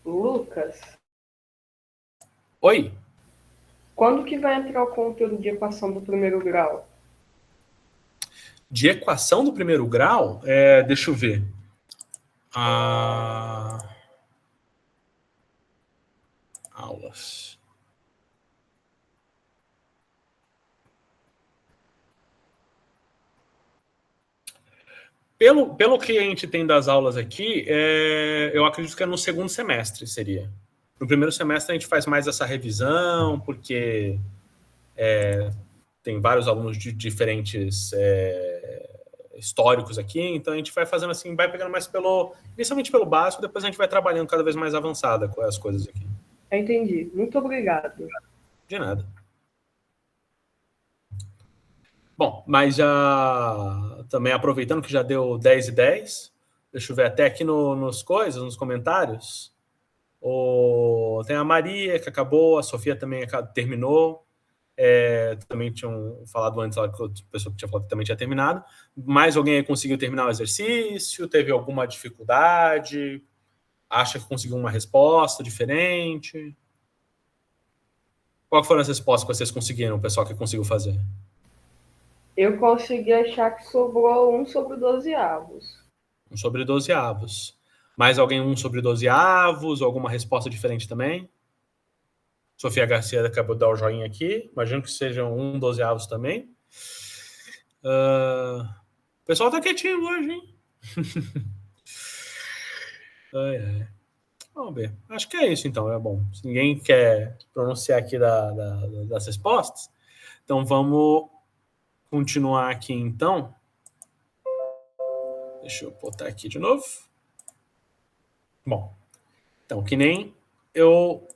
S2: Lucas,
S1: Oi?
S2: quando que vai entrar o conteúdo de equação do primeiro grau?
S1: De equação do primeiro grau? Deixa eu ver. Aulas. Pelo que a gente tem das aulas aqui, eu acredito que é no segundo semestre, seria. No primeiro semestre a gente faz mais essa revisão, porque tem vários alunos de diferentes históricos aqui, então a gente vai fazendo assim, vai pegando mais inicialmente pelo básico, depois a gente vai trabalhando cada vez mais avançada com as coisas aqui.
S2: Entendi. Muito obrigado.
S1: De nada. Bom, mas já também aproveitando que já deu 10 e 10, deixa eu ver até aqui nos comentários. Tem a Maria, que acabou, a Sofia também terminou. Também tinham falado antes lá que a pessoa que tinha falado que também tinha terminado. Mais alguém aí conseguiu terminar o exercício? Teve alguma dificuldade? Acha que conseguiu uma resposta diferente? Qual foram as respostas que vocês conseguiram, o pessoal que conseguiu fazer?
S2: Eu consegui achar que sobrou 1 sobre 12 avos.
S1: 1 sobre 12 avos. Mais alguém 1 sobre 12 avos? Alguma resposta diferente também? Sofia Garcia acabou de dar o joinha aqui. Imagino que sejam 1 12 avos também. O pessoal tá quietinho hoje, hein? Vamos ver. Acho que é isso, então. É bom. Se ninguém quer pronunciar aqui das respostas, então vamos continuar aqui, então. Deixa eu botar aqui de novo. Bom, então, que nem eu...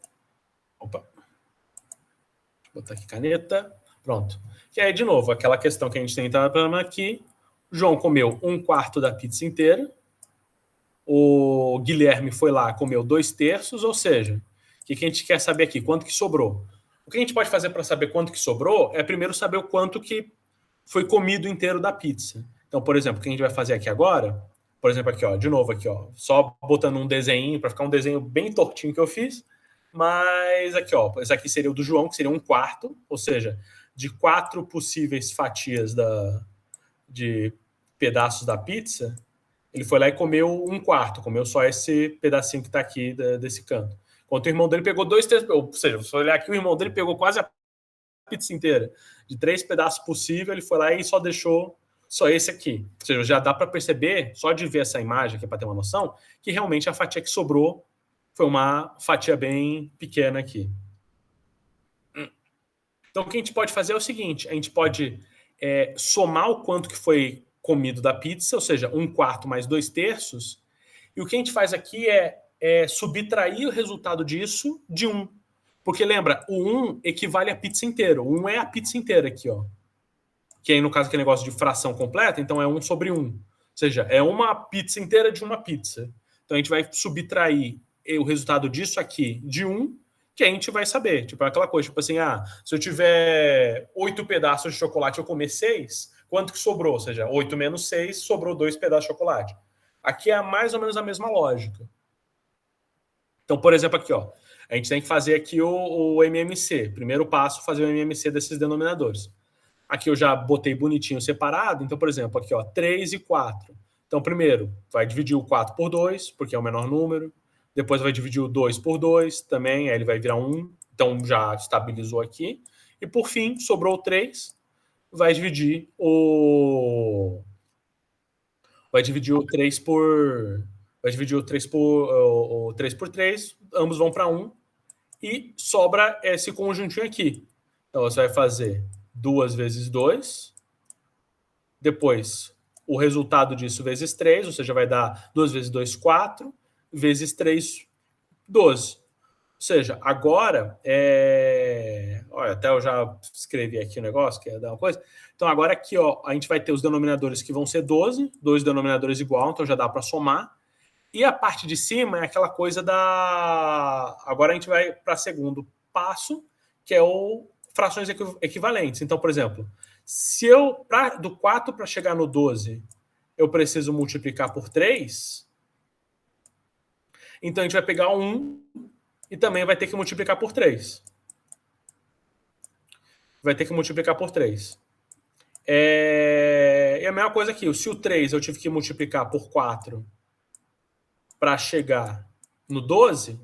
S1: Opa. Deixa eu botar aqui caneta. Pronto. E aí, de novo, aquela questão que a gente tem aqui. O João comeu 1/4 da pizza inteira. O Guilherme foi lá, comeu 2/3, ou seja, o que a gente quer saber aqui? Quanto que sobrou? O que a gente pode fazer para saber quanto que sobrou é primeiro saber o quanto que foi comido inteiro da pizza. Então, por exemplo, o que a gente vai fazer aqui agora, por exemplo, aqui, ó, de novo aqui, ó, só botando um desenho, para ficar um desenho bem tortinho que eu fiz, mas aqui, ó, esse aqui seria o do João, que seria 1/4, ou seja, de 4 possíveis fatias de pedaços da pizza, ele foi lá e comeu 1/4, comeu só esse pedacinho que está aqui desse canto. Enquanto o irmão dele pegou 2/3, ou seja, se olhar aqui, o irmão dele pegou quase a pizza inteira. De 3 pedaços possíveis, ele foi lá e só deixou só esse aqui. Ou seja, já dá para perceber, só de ver essa imagem aqui para ter uma noção, que realmente a fatia que sobrou foi uma fatia bem pequena aqui. Então, o que a gente pode fazer é o seguinte, a gente pode somar o quanto que foi comido da pizza, ou seja, 1/4 mais 2/3, e o que a gente faz aqui é subtrair o resultado disso de 1. Porque lembra, o 1 equivale à pizza inteira. O 1 é a pizza inteira aqui, ó. Que aí, no caso, que é negócio de fração completa, então é 1 sobre 1. Ou seja, é uma pizza inteira de uma pizza. Então a gente vai subtrair o resultado disso aqui de 1, que a gente vai saber. Tipo, é aquela coisa, tipo assim, se eu tiver 8 pedaços de chocolate e eu comer 6, quanto que sobrou? Ou seja, 8 menos 6, sobrou 2 pedaços de chocolate. Aqui é mais ou menos a mesma lógica. Então, por exemplo, aqui, ó, a gente tem que fazer aqui o MMC. Primeiro passo, fazer o MMC desses denominadores. Aqui eu já botei bonitinho separado. Então, por exemplo, aqui, ó, 3 e 4. Então, primeiro, vai dividir o 4 por 2, porque é o menor número. Depois vai dividir o 2 por 2 também, aí ele vai virar 1. Então, já estabilizou aqui. E, por fim, sobrou 3. Vai dividir o 3 por... Vai dividir o 3 por 3. Ambos vão para 1. E sobra esse conjuntinho aqui. Então, você vai fazer 2 vezes 2. Depois, o resultado disso vezes 3, ou seja, vai dar 2 vezes 2, 4, vezes 3, 12. Ou seja, agora, olha, até eu já escrevi aqui o negócio, que ia dar uma coisa. Então, agora aqui, ó, a gente vai ter os denominadores que vão ser 12, dois denominadores igual, então já dá para somar. E a parte de cima é aquela coisa da... Agora a gente vai para o segundo passo, que é o frações equivalentes. Então, por exemplo, se eu, do 4 para chegar no 12, eu preciso multiplicar por 3, Então a gente vai pegar 1 e também vai ter que multiplicar por 3. Vai ter que multiplicar por 3. E a mesma coisa aqui. Se o 3 eu tive que multiplicar por 4 para chegar no 12,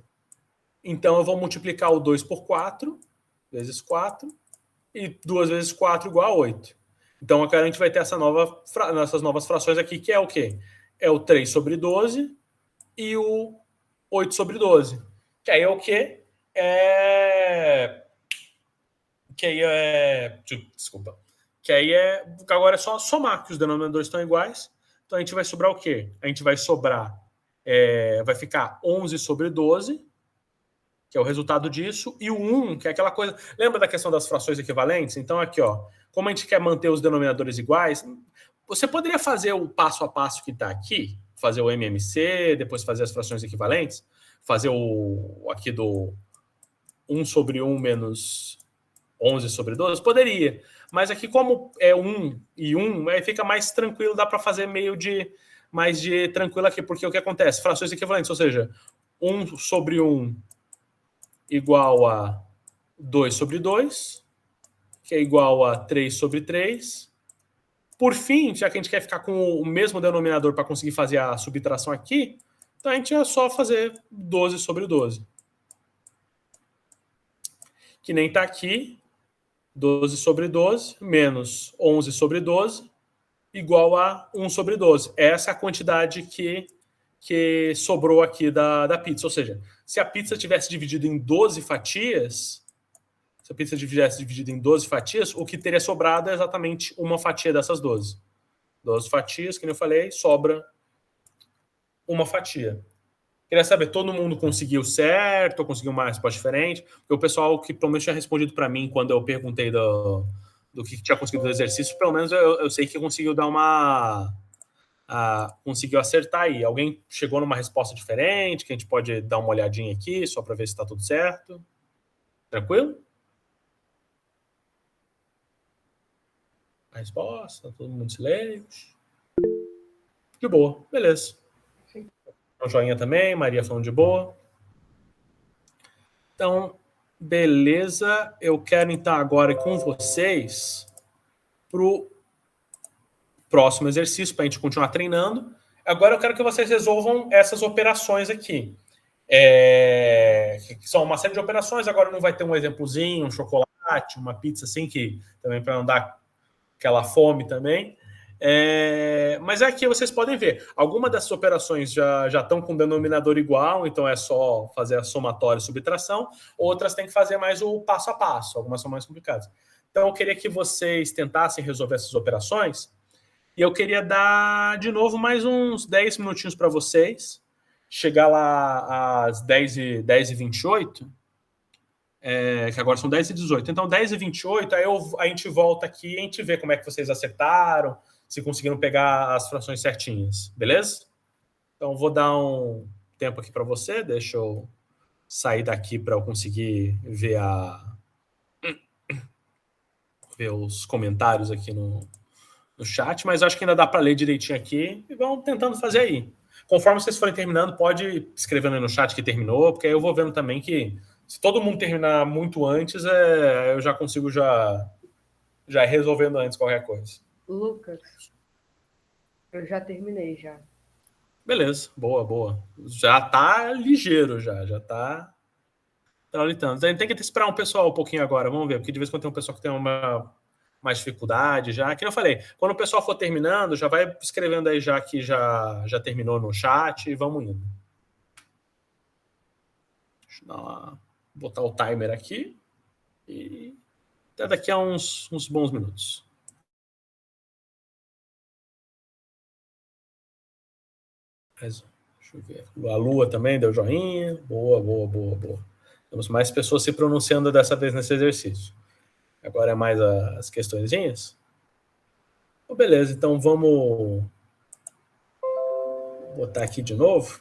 S1: então eu vou multiplicar o 2 por 4, vezes 4, e 2 vezes 4 igual a 8. Então agora a gente vai ter essas novas frações aqui, que é o quê? É o 3 sobre 12 e o 8 sobre 12. Que aí é o quê? Desculpa. Que aí agora é só somar, que os denominadores estão iguais. Então a gente vai sobrar o quê? A gente vai sobrar, vai ficar 11 sobre 12, que é o resultado disso, e o 1, que é aquela coisa... Lembra da questão das frações equivalentes? Então aqui, ó, como a gente quer manter os denominadores iguais, você poderia fazer o passo a passo que está aqui, fazer o MMC, depois fazer as frações equivalentes, fazer o aqui do 1 sobre 1 menos 11 sobre 12? Poderia. Mas aqui, como é 1 e 1, aí fica mais tranquilo, dá para fazer meio de mais de tranquilo aqui, porque o que acontece? Frações equivalentes, ou seja, 1 sobre 1 igual a 2 sobre 2, que é igual a 3 sobre 3. Por fim, já que a gente quer ficar com o mesmo denominador para conseguir fazer a subtração aqui, então a gente é só fazer 12 sobre 12. Que nem está aqui, 12 sobre 12 menos 11 sobre 12 igual a 1 sobre 12. Essa é a quantidade que sobrou aqui da pizza. Ou seja, se a pizza tivesse dividido em 12 fatias, o que teria sobrado é exatamente uma fatia dessas 12. 12 fatias, que eu falei, sobra uma fatia. Queria saber, todo mundo conseguiu certo ou conseguiu uma resposta diferente? Porque o pessoal que pelo menos tinha respondido para mim quando eu perguntei do que tinha conseguido do exercício, pelo menos eu sei que conseguiu dar conseguiu acertar aí. Alguém chegou numa resposta diferente, que a gente pode dar uma olhadinha aqui, só para ver se está tudo certo? Tranquilo? A resposta, todo mundo silêncio. De boa, beleza. Sim. Um joinha também, Maria falando de boa. Então, beleza. Eu quero então agora ir com vocês para o próximo exercício, para a gente continuar treinando. Agora eu quero que vocês resolvam essas operações aqui. Que são uma série de operações. Agora não vai ter um exemplozinho, um chocolate, uma pizza assim, que também para não dar aquela fome também. Mas aqui vocês podem ver, algumas dessas operações já estão com denominador igual, então é só fazer a somatória e subtração. Outras tem que fazer mais o passo a passo, algumas são mais complicadas. Então eu queria que vocês tentassem resolver essas operações, e eu queria dar de novo mais uns 10 minutinhos para vocês, chegar lá às 10h28, que agora são 10h18. Então 10h28, aí a gente volta aqui e a gente vê como é que vocês acertaram, se conseguiram pegar as frações certinhas, beleza? Então vou dar um tempo aqui para você, deixa eu sair daqui para eu conseguir ver os comentários aqui no chat, mas acho que ainda dá para ler direitinho aqui e vamos tentando fazer aí. Conforme vocês forem terminando, pode ir escrevendo aí no chat que terminou, porque aí eu vou vendo também que se todo mundo terminar muito antes, eu já consigo já ir resolvendo antes qualquer coisa.
S2: Lucas, eu já terminei já.
S1: Beleza, boa. Já tá ligeiro, já tá traulitando. Tem que esperar um pessoal um pouquinho agora, vamos ver, porque de vez em quando tem um pessoal que tem mais dificuldade já. Que eu falei, quando o pessoal for terminando, já vai escrevendo aí já que já terminou no chat e vamos indo. Deixa eu botar o timer aqui e até daqui a uns bons minutos. Deixa eu ver. A Lua também deu joinha. Boa. Temos mais pessoas se pronunciando dessa vez nesse exercício. Agora é mais as questõezinhas. Beleza, então vamos botar aqui de novo.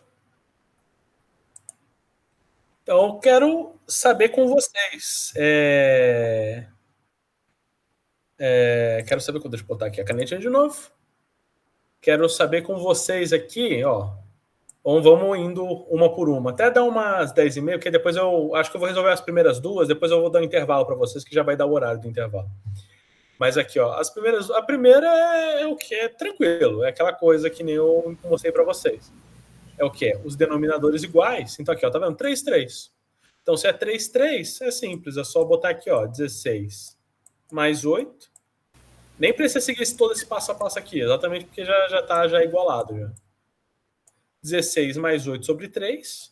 S1: Então eu quero saber com vocês. Quero saber. Deixa eu botar aqui a canetinha de novo. Quero saber com vocês aqui, ó. Vamos indo uma por uma. Até dar umas 10h30, porque depois eu acho que eu vou resolver as primeiras duas, depois eu vou dar um intervalo para vocês, que já vai dar o horário do intervalo. Mas aqui, ó, a primeira é o que? É tranquilo, é aquela coisa que nem eu mostrei para vocês. É o que? Os denominadores iguais. Então aqui, ó, tá vendo? 3, 3. Então se é 3, 3, é simples, é só botar aqui, ó, 16 mais 8. Nem precisa seguir todo esse passo a passo aqui, exatamente porque já tá igualado. Já. 16 mais 8 sobre 3.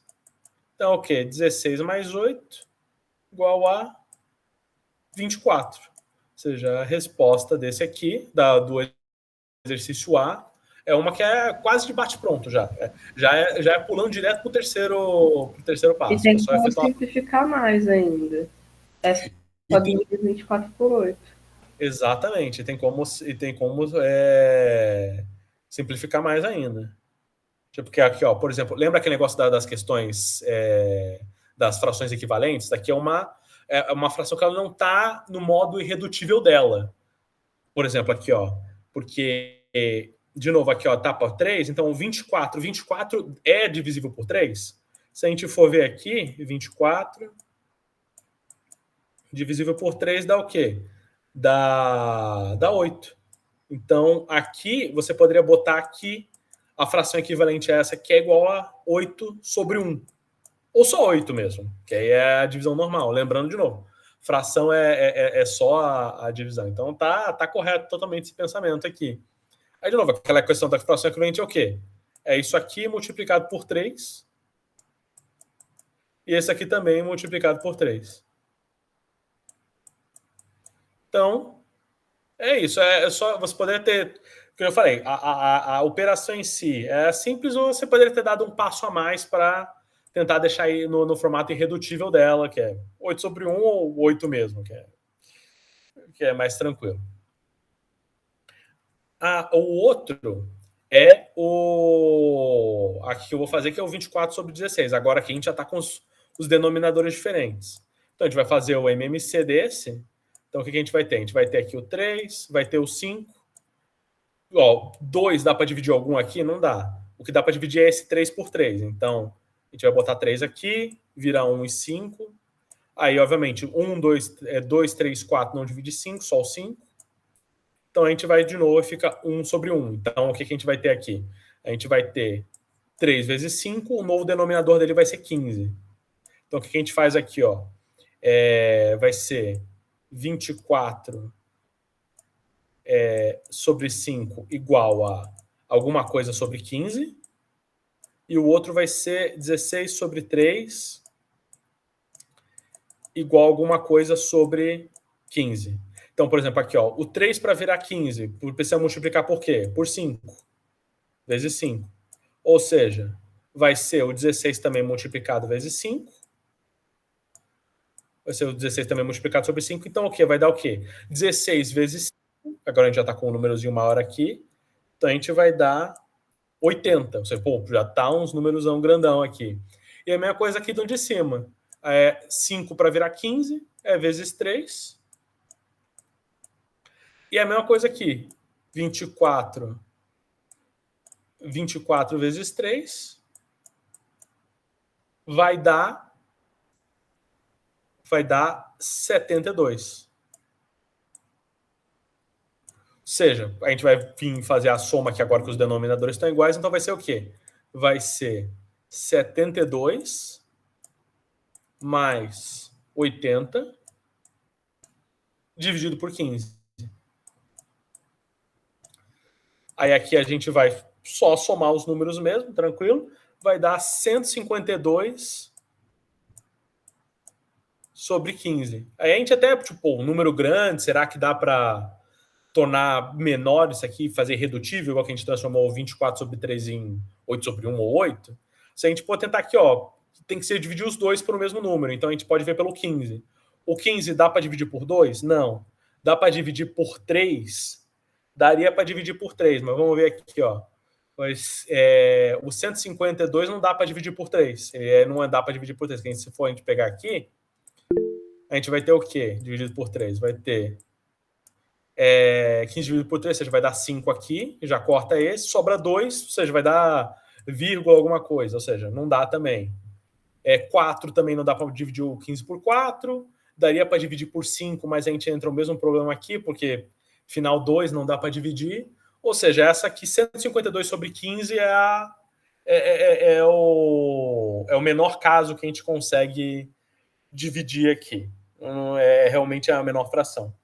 S1: Então o que? 16 mais 8 igual a 24. Ou seja, a resposta desse aqui, do exercício A, é uma que é quase de bate-pronto já. Já é pulando direto para o terceiro passo.
S2: E tem
S1: só
S2: como simplificar mais ainda. É só dividir 24 por 8.
S1: Exatamente. Tem como simplificar mais ainda. Porque aqui, ó, por exemplo, lembra aquele negócio das questões das frações equivalentes? Daqui é uma fração que ela não está no modo irredutível dela. Por exemplo, aqui, ó, porque, de novo, aqui, ó, tá por 3, então 24 é divisível por 3? Se a gente for ver aqui, 24 divisível por 3 dá o quê? Dá 8. Então, aqui, você poderia botar aqui a fração equivalente a essa, que é igual a 8 sobre 1. Ou só 8 mesmo, que aí é a divisão normal. Lembrando de novo, fração é só a divisão. Então tá correto totalmente esse pensamento aqui. Aí, de novo, aquela questão da fração equivalente é o quê? É isso aqui multiplicado por 3. E esse aqui também multiplicado por 3. Então, é isso. É só você poder ter... Como eu falei, a operação em si é simples, ou você poderia ter dado um passo a mais para tentar deixar aí no formato irredutível dela, que é 8 sobre 1 ou 8 mesmo, que é mais tranquilo. O outro é aqui que eu vou fazer, que é o 24 sobre 16. Agora aqui a gente já está com os denominadores diferentes. Então a gente vai fazer o MMC desse. Então o que a gente vai ter? A gente vai ter aqui o 3, vai ter o 5. Ó, 2 dá para dividir algum aqui? Não dá. O que dá para dividir é esse 3 por 3. Então a gente vai botar 3 aqui, vira 1 e 5. Aí, obviamente, 2, 3, 4 não divide 5, só o 5. Então a gente vai de novo e fica 1 sobre 1. Então o que a gente vai ter aqui? A gente vai ter 3 vezes 5, o novo denominador dele vai ser 15. Então o que a gente faz aqui? Ó? Vai ser 24 sobre 5 igual a alguma coisa sobre 15. E o outro vai ser 16 sobre 3 igual a alguma coisa sobre 15. Então, por exemplo, aqui, ó, o 3 para virar 15, precisa multiplicar por quê? Por 5, vezes 5. Ou seja, vai ser o 16 também multiplicado vezes 5. Vai ser o 16 também multiplicado sobre 5. Então, o quê? Vai dar o quê? 16 vezes 5. Agora a gente já está com o númerozinho maior aqui. Então, a gente vai dar 80. Ou seja, já está uns númerosão grandão aqui. E a mesma coisa aqui do de cima. 5 para virar 15 é vezes 3. E a mesma coisa aqui. 24 vezes 3 vai dar 72. Ou seja, a gente vai vir fazer a soma aqui agora que os denominadores estão iguais, então vai ser o quê? Vai ser 72 mais 80 dividido por 15. Aí aqui a gente vai só somar os números mesmo, tranquilo. Vai dar 152 sobre 15. Aí a gente até, tipo, um número grande, será que dá para tornar menor isso aqui, fazer redutível, igual que a gente transformou 24 sobre 3 em 8 sobre 1 ou 8? Se a gente for tentar aqui, ó, tem que ser dividir os dois pelo mesmo número, então a gente pode ver pelo 15. O 15 dá para dividir por 2? Não. Dá para dividir por 3? Daria para dividir por 3, mas vamos ver aqui, ó. Mas, o 152 não dá para dividir por 3. Não dá para dividir por 3. Se for a gente pegar aqui, a gente vai ter o quê? Dividido por 3. Vai ter 15 dividido por 3, ou seja, vai dar 5 aqui, já corta esse, sobra 2, ou seja, vai dar vírgula alguma coisa, ou seja, não dá também. 4 também não dá para dividir o 15 por 4, daria para dividir por 5, mas a gente entra no mesmo problema aqui, porque final 2 não dá para dividir, ou seja, essa aqui, 152 sobre 15, é o menor caso que a gente consegue dividir aqui. É realmente a menor fração.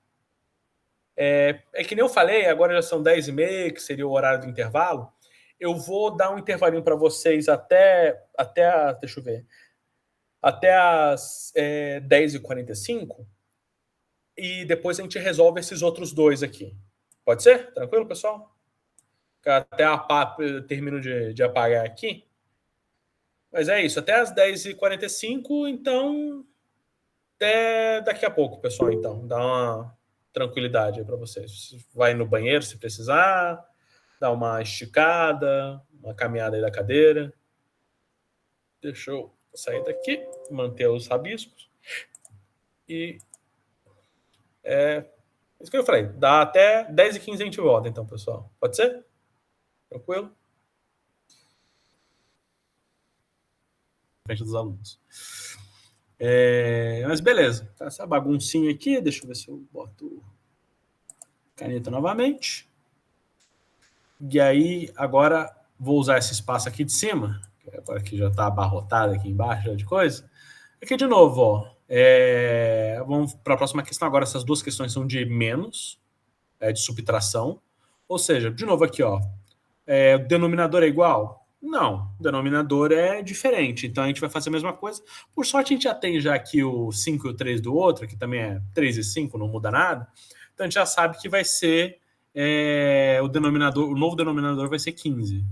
S1: Que nem eu falei, agora já são 10h30, que seria o horário do intervalo. Eu vou dar um intervalinho para vocês deixa eu ver, até as 10h45, e depois a gente resolve esses outros dois aqui. Pode ser? Tranquilo, pessoal? Até eu termino de apagar aqui. Mas é isso, até as 10h45, então até daqui a pouco, pessoal. Então, dá uma tranquilidade aí para vocês. Vai no banheiro se precisar, dá uma esticada, uma caminhada aí da cadeira. Deixa eu sair daqui, manter os rabiscos. E isso que eu falei, dá até 10h15 a gente volta, então, pessoal. Pode ser? Tranquilo? Frente dos alunos. Mas beleza, tá essa baguncinha aqui, deixa eu ver se eu boto caneta novamente. E aí, agora, vou usar esse espaço aqui de cima, agora que já está abarrotado aqui embaixo de coisa. Aqui de novo, ó. Vamos para a próxima questão. Agora, essas duas questões são de menos, de subtração. Ou seja, de novo aqui, ó. O denominador é igual? Não, o denominador é diferente. Então, a gente vai fazer a mesma coisa. Por sorte, a gente já tem já aqui o 5 e o 3 do outro, que também é 3 e 5, não muda nada. Então, a gente já sabe que vai ser o novo denominador vai ser 15.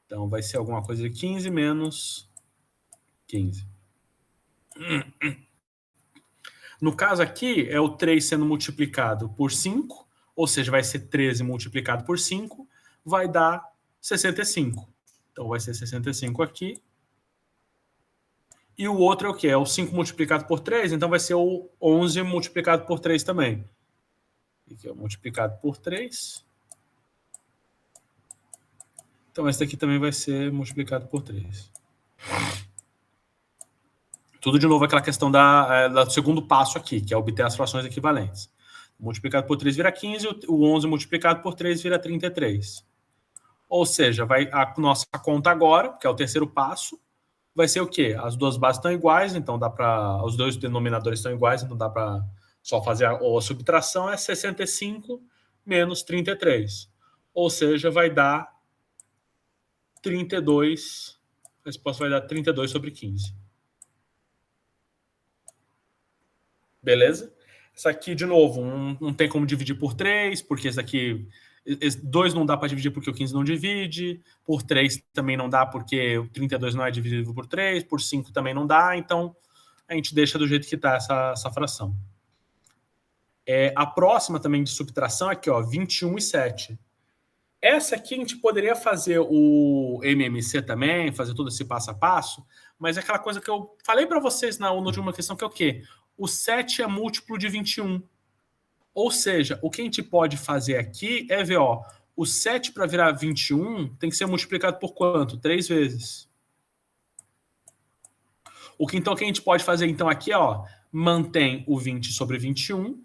S1: Então, vai ser alguma coisa de 15 menos 15. No caso aqui, é o 3 sendo multiplicado por 5, ou seja, vai ser 13 multiplicado por 5, vai dar 65. Então, vai ser 65 aqui. E o outro é o quê? É o 5 multiplicado por 3, então vai ser o 11 multiplicado por 3 também. Aqui é multiplicado por 3. Então, esse daqui também vai ser multiplicado por 3. Tudo de novo aquela questão do segundo passo aqui, que é obter as frações equivalentes. Multiplicado por 3 vira 15, o 11 multiplicado por 3 vira 33. Ou seja, a nossa conta agora, que é o terceiro passo, vai ser o quê? As duas bases estão iguais, então dá para... Os dois denominadores estão iguais, então dá para só fazer a subtração, é 65 menos 33. Ou seja, vai dar 32... A resposta vai dar 32 sobre 15. Beleza? Essa aqui, de novo, não tem como dividir por 3, porque esse aqui... 2 não dá para dividir porque o 15 não divide, por 3 também não dá porque o 32 não é divisível por 3, por 5 também não dá, então a gente deixa do jeito que está essa fração. A próxima também de subtração aqui, ó, 21 e 7. Essa aqui a gente poderia fazer o MMC também, fazer todo esse passo a passo, mas é aquela coisa que eu falei para vocês na última questão, que é o quê? O 7 é múltiplo de 21. Ou seja, o que a gente pode fazer aqui é ver, ó, o 7 para virar 21 tem que ser multiplicado por quanto? 3 vezes. Então, o que a gente pode fazer então aqui, ó, mantém o 20 sobre 21.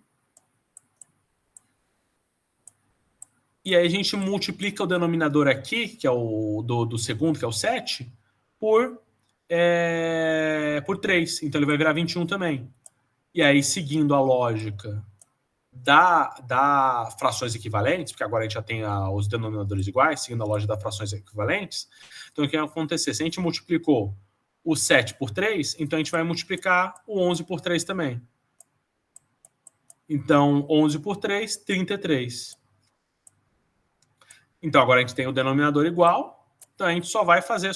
S1: E aí a gente multiplica o denominador aqui, que é o do segundo, que é o 7, por 3. Então ele vai virar 21 também. E aí, seguindo a lógica da frações equivalentes, porque agora a gente já tem os denominadores iguais, seguindo a lógica das frações equivalentes, então o que vai acontecer? Se a gente multiplicou o 7 por 3, então a gente vai multiplicar o 11 por 3 também. Então, 11 por 3, 33. Então, agora a gente tem o denominador igual, então a gente só vai fazer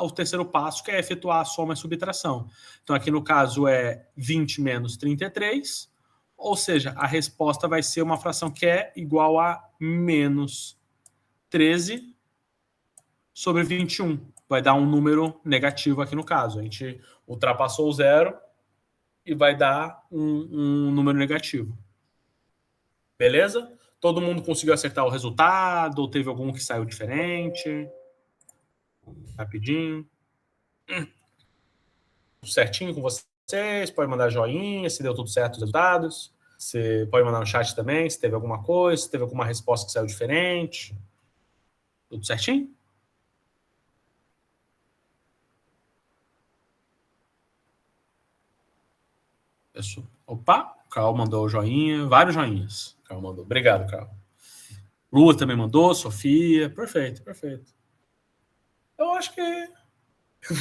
S1: o terceiro passo, que é efetuar a soma e subtração. Então, aqui no caso é 20 menos 33, ou seja, a resposta vai ser uma fração que é igual a menos 13 sobre 21. Vai dar um número negativo aqui no caso. A gente ultrapassou o zero e vai dar um número negativo. Beleza? Todo mundo conseguiu acertar o resultado? Ou teve algum que saiu diferente? Rapidinho. Tudo certinho com vocês. Pode mandar joinha se deu tudo certo os resultados. Você pode mandar no chat também se teve alguma coisa, se teve alguma resposta que saiu diferente. Tudo certinho? Opa, o Carl mandou o joinha, vários joinhas. Carl mandou. Obrigado, Carl. Lua também mandou, Sofia. Perfeito, perfeito. Eu acho que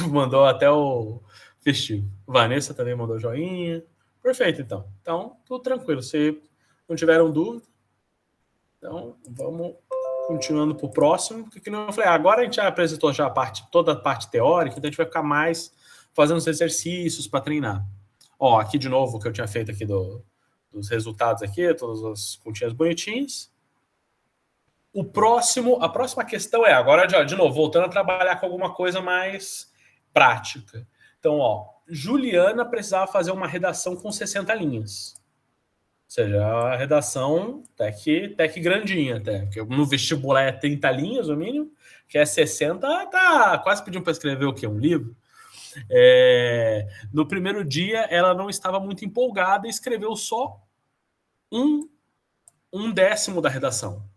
S1: mandou até o festivo. Vanessa também mandou joinha. Perfeito, então. Então, tudo tranquilo. Se não tiveram dúvida, então vamos continuando para o próximo. Que não eu falei, agora a gente já apresentou já toda a parte teórica, então a gente vai ficar mais fazendo os exercícios para treinar. Ó, aqui de novo o que eu tinha feito aqui dos resultados aqui, todas as continhas bonitinhas. A próxima questão é, agora de novo, voltando a trabalhar com alguma coisa mais prática. Então, ó, Juliana precisava fazer uma redação com 60 linhas. Ou seja, a redação até que grandinha, até. Porque no vestibular é 30 linhas, o mínimo, que é 60, tá quase pedindo para escrever o quê? Um livro? No primeiro dia, ela não estava muito empolgada e escreveu só um décimo da redação.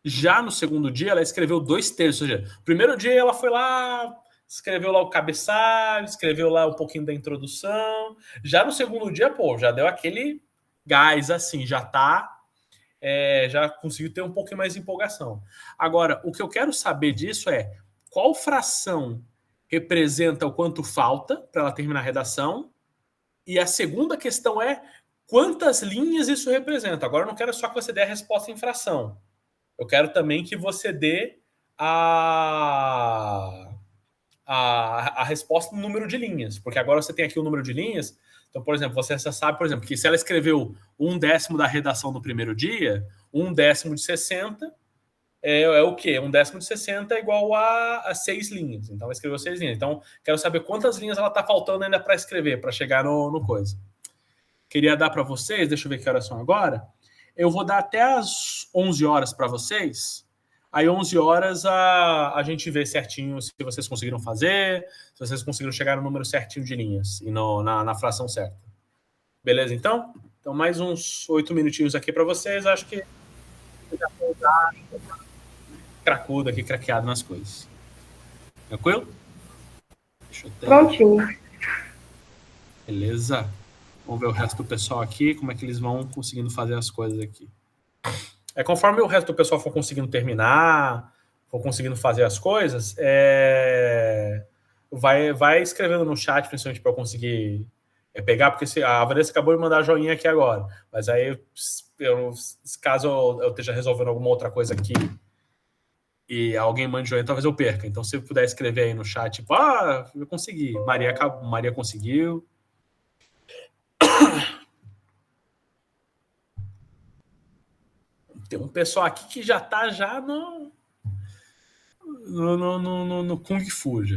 S1: Já no segundo dia, ela escreveu 2/3. Ou seja, no primeiro dia ela foi lá, escreveu lá o cabeçalho, escreveu lá um pouquinho da introdução. Já no segundo dia, pô, já deu aquele gás assim, já conseguiu ter um pouquinho mais de empolgação. Agora, o que eu quero saber disso é qual fração representa o quanto falta para ela terminar a redação, e a segunda questão é quantas linhas isso representa. Agora eu não quero só que você dê a resposta em fração. Eu quero também que você dê a resposta no número de linhas, porque agora você tem aqui o número de linhas. Então, por exemplo, você já sabe, por exemplo, que se ela escreveu 1/10 da redação no primeiro dia, 1/10 de 60 é o quê? 1/10 de 60 é igual a 6 linhas. Então, ela escreveu 6 linhas. Então, quero saber quantas linhas ela está faltando ainda para escrever, para chegar no coisa. Queria dar para vocês, deixa eu ver que horas são agora. Eu vou dar até as 11 horas para vocês. Aí 11 horas a gente vê certinho se vocês conseguiram fazer, se vocês conseguiram chegar no número certinho de linhas e na fração certa. Beleza, então? Então, mais uns 8 minutinhos aqui para vocês. Acho que já vou dar cracudo aqui, craqueado nas coisas. Tranquilo? Deixa eu ter...
S2: Prontinho.
S1: Beleza. Vamos ver o resto do pessoal aqui, como é que eles vão conseguindo fazer as coisas aqui. Conforme o resto do pessoal for conseguindo terminar, for conseguindo fazer as coisas, vai escrevendo no chat, principalmente para eu conseguir pegar, porque a Vanessa acabou de mandar joinha aqui agora, mas aí, caso eu esteja resolvendo alguma outra coisa aqui e alguém mande joinha, talvez eu perca. Então, se puder escrever aí no chat, tipo, eu consegui, Maria conseguiu. Tem um pessoal aqui que já tá já no Kung Fu já.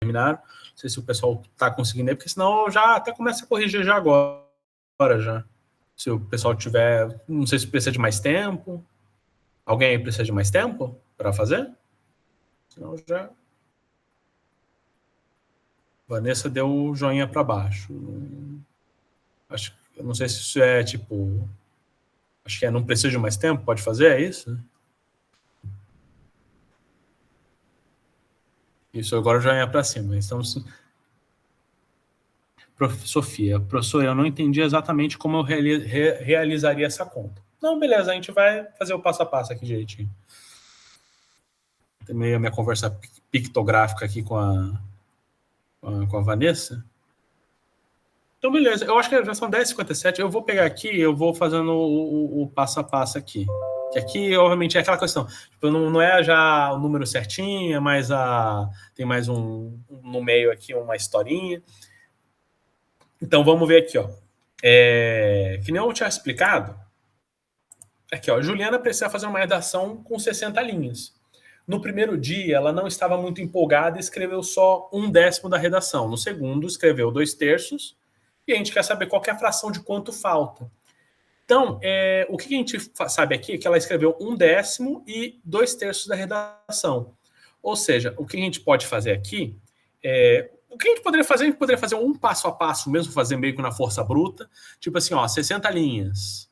S1: terminaram. Não sei se o pessoal está conseguindo aí, porque senão eu já até começo a corrigir já agora já. Se o pessoal tiver... Não sei se precisa de mais tempo. Alguém aí precisa de mais tempo para fazer? Senão já... Vanessa deu o joinha para baixo. Eu não sei se isso é tipo... Acho que não precisa de mais tempo, pode fazer, é isso? Isso, agora já ia para cima. Então, Sofia, professor, eu não entendi exatamente como eu realizaria essa conta. Não, beleza, a gente vai fazer o passo a passo aqui direitinho. Terminei a minha conversa pictográfica aqui com a Vanessa. Então, beleza. Eu acho que já são 10h57. Eu vou pegar aqui, eu vou fazendo o passo a passo aqui. Que aqui, obviamente, é aquela questão. Tipo, não é já o número certinho, mas tem mais no meio aqui uma historinha. Então, vamos ver aqui, ó. Que nem eu tinha explicado. Aqui, ó. Juliana precisa fazer uma redação com 60 linhas. No primeiro dia, ela não estava muito empolgada e escreveu só 1/10 da redação. No segundo, escreveu 2/3. E a gente quer saber qual é a fração de quanto falta. Então, o que a gente sabe aqui é que ela escreveu 1/10 e 2/3 da redação. Ou seja, o que a gente pode fazer aqui o que a gente poderia fazer? A gente poderia fazer um passo a passo mesmo, fazer meio que na força bruta. Tipo assim, ó, 60 linhas.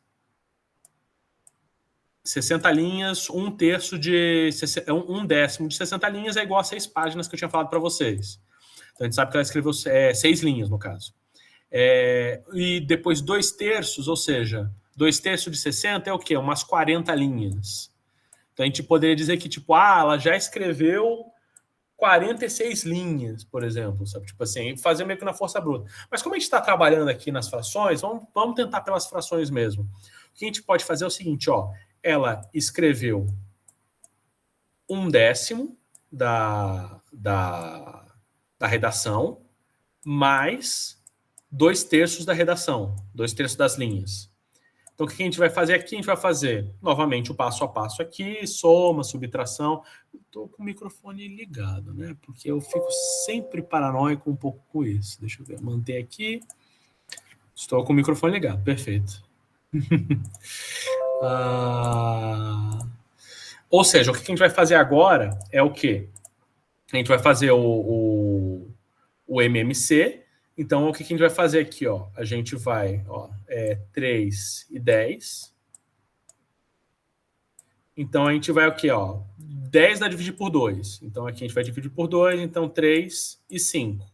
S1: 60 linhas, 1/3 de... 1/10 de 60 linhas é igual a 6 páginas que eu tinha falado para vocês. Então, a gente sabe que ela escreveu 6 linhas, no caso. E depois 2/3, ou seja, 2/3 de 60 é o quê? Umas 40 linhas. Então a gente poderia dizer que, tipo, ela já escreveu 46 linhas, por exemplo, sabe? Tipo assim, fazer meio que na força bruta. Mas como a gente está trabalhando aqui nas frações, vamos tentar pelas frações mesmo. O que a gente pode fazer é o seguinte, ó, ela escreveu 1/10 da redação, mais 2/3 da redação, 2/3 das linhas. Então, o que a gente vai fazer aqui? A gente vai fazer, novamente, o passo a passo aqui, soma, subtração. Estou com o microfone ligado, né? Porque eu fico sempre paranoico um pouco com isso. Deixa eu ver, manter aqui. Estou com o microfone ligado, perfeito. Ou seja, o que a gente vai fazer agora é o quê? A gente vai fazer o MMC. Então, o que a gente vai fazer aqui? Ó? A gente vai 3 e 10. Então, a gente vai o quê? Ó? 10 dá dividir por 2. Então, aqui a gente vai dividir por 2. Então, 3 e 5.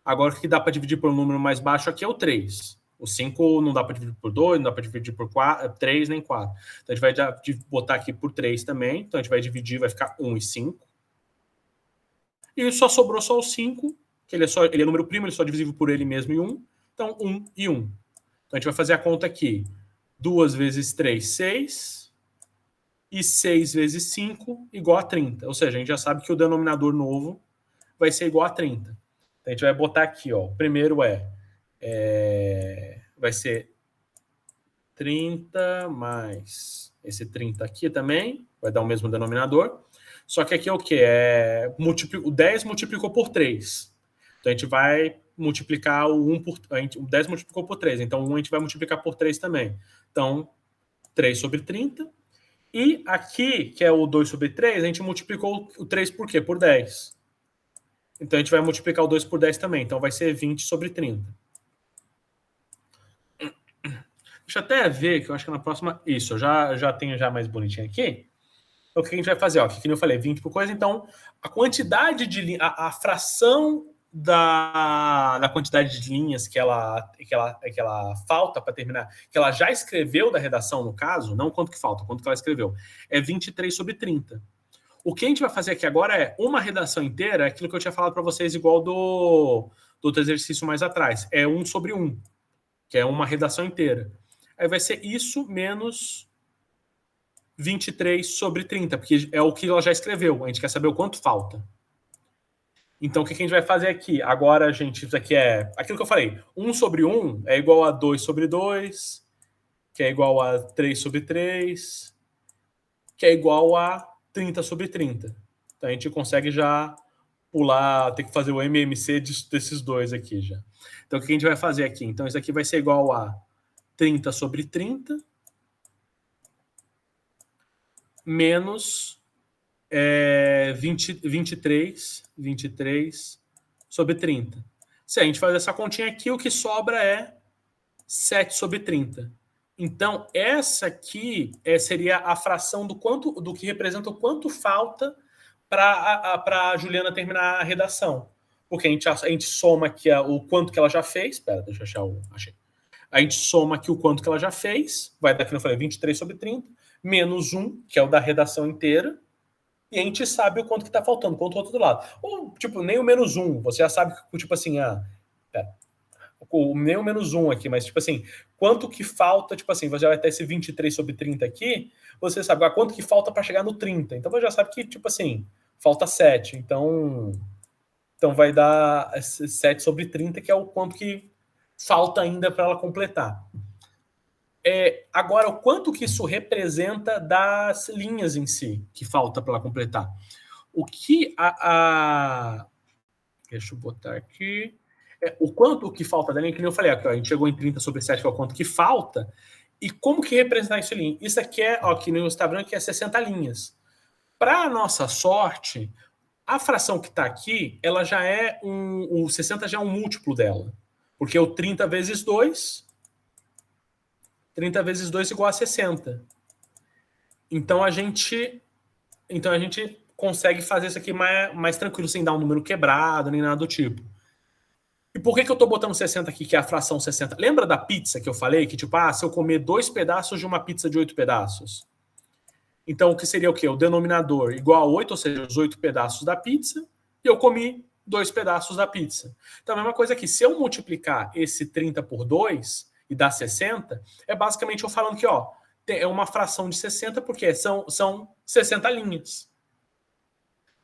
S1: Agora, o que dá para dividir por um número mais baixo aqui é o 3. O 5 não dá para dividir por 2, não dá para dividir por 3 nem 4. Então, a gente vai botar aqui por 3 também. Então, a gente vai dividir, vai ficar 1 e 5. E só sobrou só o 5, que ele é número primo, ele é só divisível por ele mesmo em 1. Então, 1 e 1. Então, a gente vai fazer a conta aqui. 2 vezes 3, 6. E 6 vezes 5 igual a 30. Ou seja, a gente já sabe que o denominador novo vai ser igual a 30. Então, a gente vai botar aqui, ó. O primeiro vai ser 30 mais esse 30 aqui também. Vai dar o mesmo denominador. Só que aqui é o quê? O 10 multiplicou por 3. Então, a gente vai multiplicar o 1 por... O 10 multiplicou por 3. Então, o 1 a gente vai multiplicar por 3 também. Então, 3 sobre 30. E aqui, que é o 2 sobre 3, a gente multiplicou o 3 por quê? Por 10. Então, a gente vai multiplicar o 2 por 10 também. Então, vai ser 20 sobre 30. Deixa eu até ver, que eu acho que na próxima... Isso, eu já tenho já mais bonitinho aqui. Então, o que a gente vai fazer? Ó, que eu falei, 20 por coisa. Então, a quantidade de linhas... A fração da quantidade de linhas que ela falta para terminar, que ela já escreveu da redação, no caso, não quanto que falta, quanto que ela escreveu, é 23 sobre 30. O que a gente vai fazer aqui agora é uma redação inteira, aquilo que eu tinha falado para vocês, igual do outro exercício mais atrás. É 1 sobre 1, que é uma redação inteira. Aí vai ser isso menos 23 sobre 30, porque é o que ela já escreveu. A gente quer saber o quanto falta. Então, o que a gente vai fazer aqui? Agora, gente, isso aqui é aquilo que eu falei. 1 sobre 1 é igual a 2 sobre 2, que é igual a 3 sobre 3, que é igual a 30 sobre 30. Então, a gente consegue já pular, ter que fazer o MMC desses dois aqui já. Então, o que a gente vai fazer aqui? Então, isso aqui vai ser igual a 30 sobre 30 menos 23 sobre 30. Se a gente fazer essa continha aqui, o que sobra é 7 sobre 30. Então, essa aqui seria a fração do que representa o quanto falta para a Juliana terminar a redação. Porque a gente soma aqui o quanto que ela já fez. Espera, deixa eu achar o... Achei. A gente soma aqui o quanto que ela já fez. Vai dar, que eu falei, 23 sobre 30. Menos 1, que é o da redação inteira. E a gente sabe o quanto que está faltando, quanto o outro lado. Ou, tipo, nem o menos 1. Você já sabe que, tipo assim, nem o menos 1 aqui, mas, tipo assim, quanto que falta, tipo assim, você já vai ter esse 23 sobre 30 aqui, você sabe quanto que falta para chegar no 30. Então, você já sabe que, tipo assim, falta 7. Então vai dar 7 sobre 30, que é o quanto que falta ainda para ela completar. Agora, o quanto que isso representa das linhas em si, que falta para ela completar. O que deixa eu botar aqui. O quanto que falta da linha, que nem eu falei, a gente chegou em 30 sobre 7, que é o quanto que falta, e como que representar isso ali? Isso aqui que no Instagram, que é 60 linhas. Para nossa sorte, a fração que está aqui, ela já é o 60 já é um múltiplo dela. Porque o 30 vezes 2, 30 vezes 2 igual a 60. Então a gente consegue fazer isso aqui mais tranquilo, sem dar um número quebrado, nem nada do tipo. E por que eu estou botando 60 aqui, que é a fração 60? Lembra da pizza que eu falei? Que tipo, se eu comer 2 pedaços de uma pizza de 8 pedaços. Então, o que seria o quê? O denominador igual a 8, ou seja, os 8 pedaços da pizza, e eu comi 2 pedaços da pizza. Então, a mesma coisa aqui. Se eu multiplicar esse 30 por 2 e dar 60, é basicamente eu falando que é uma fração de 60, porque são 60 linhas.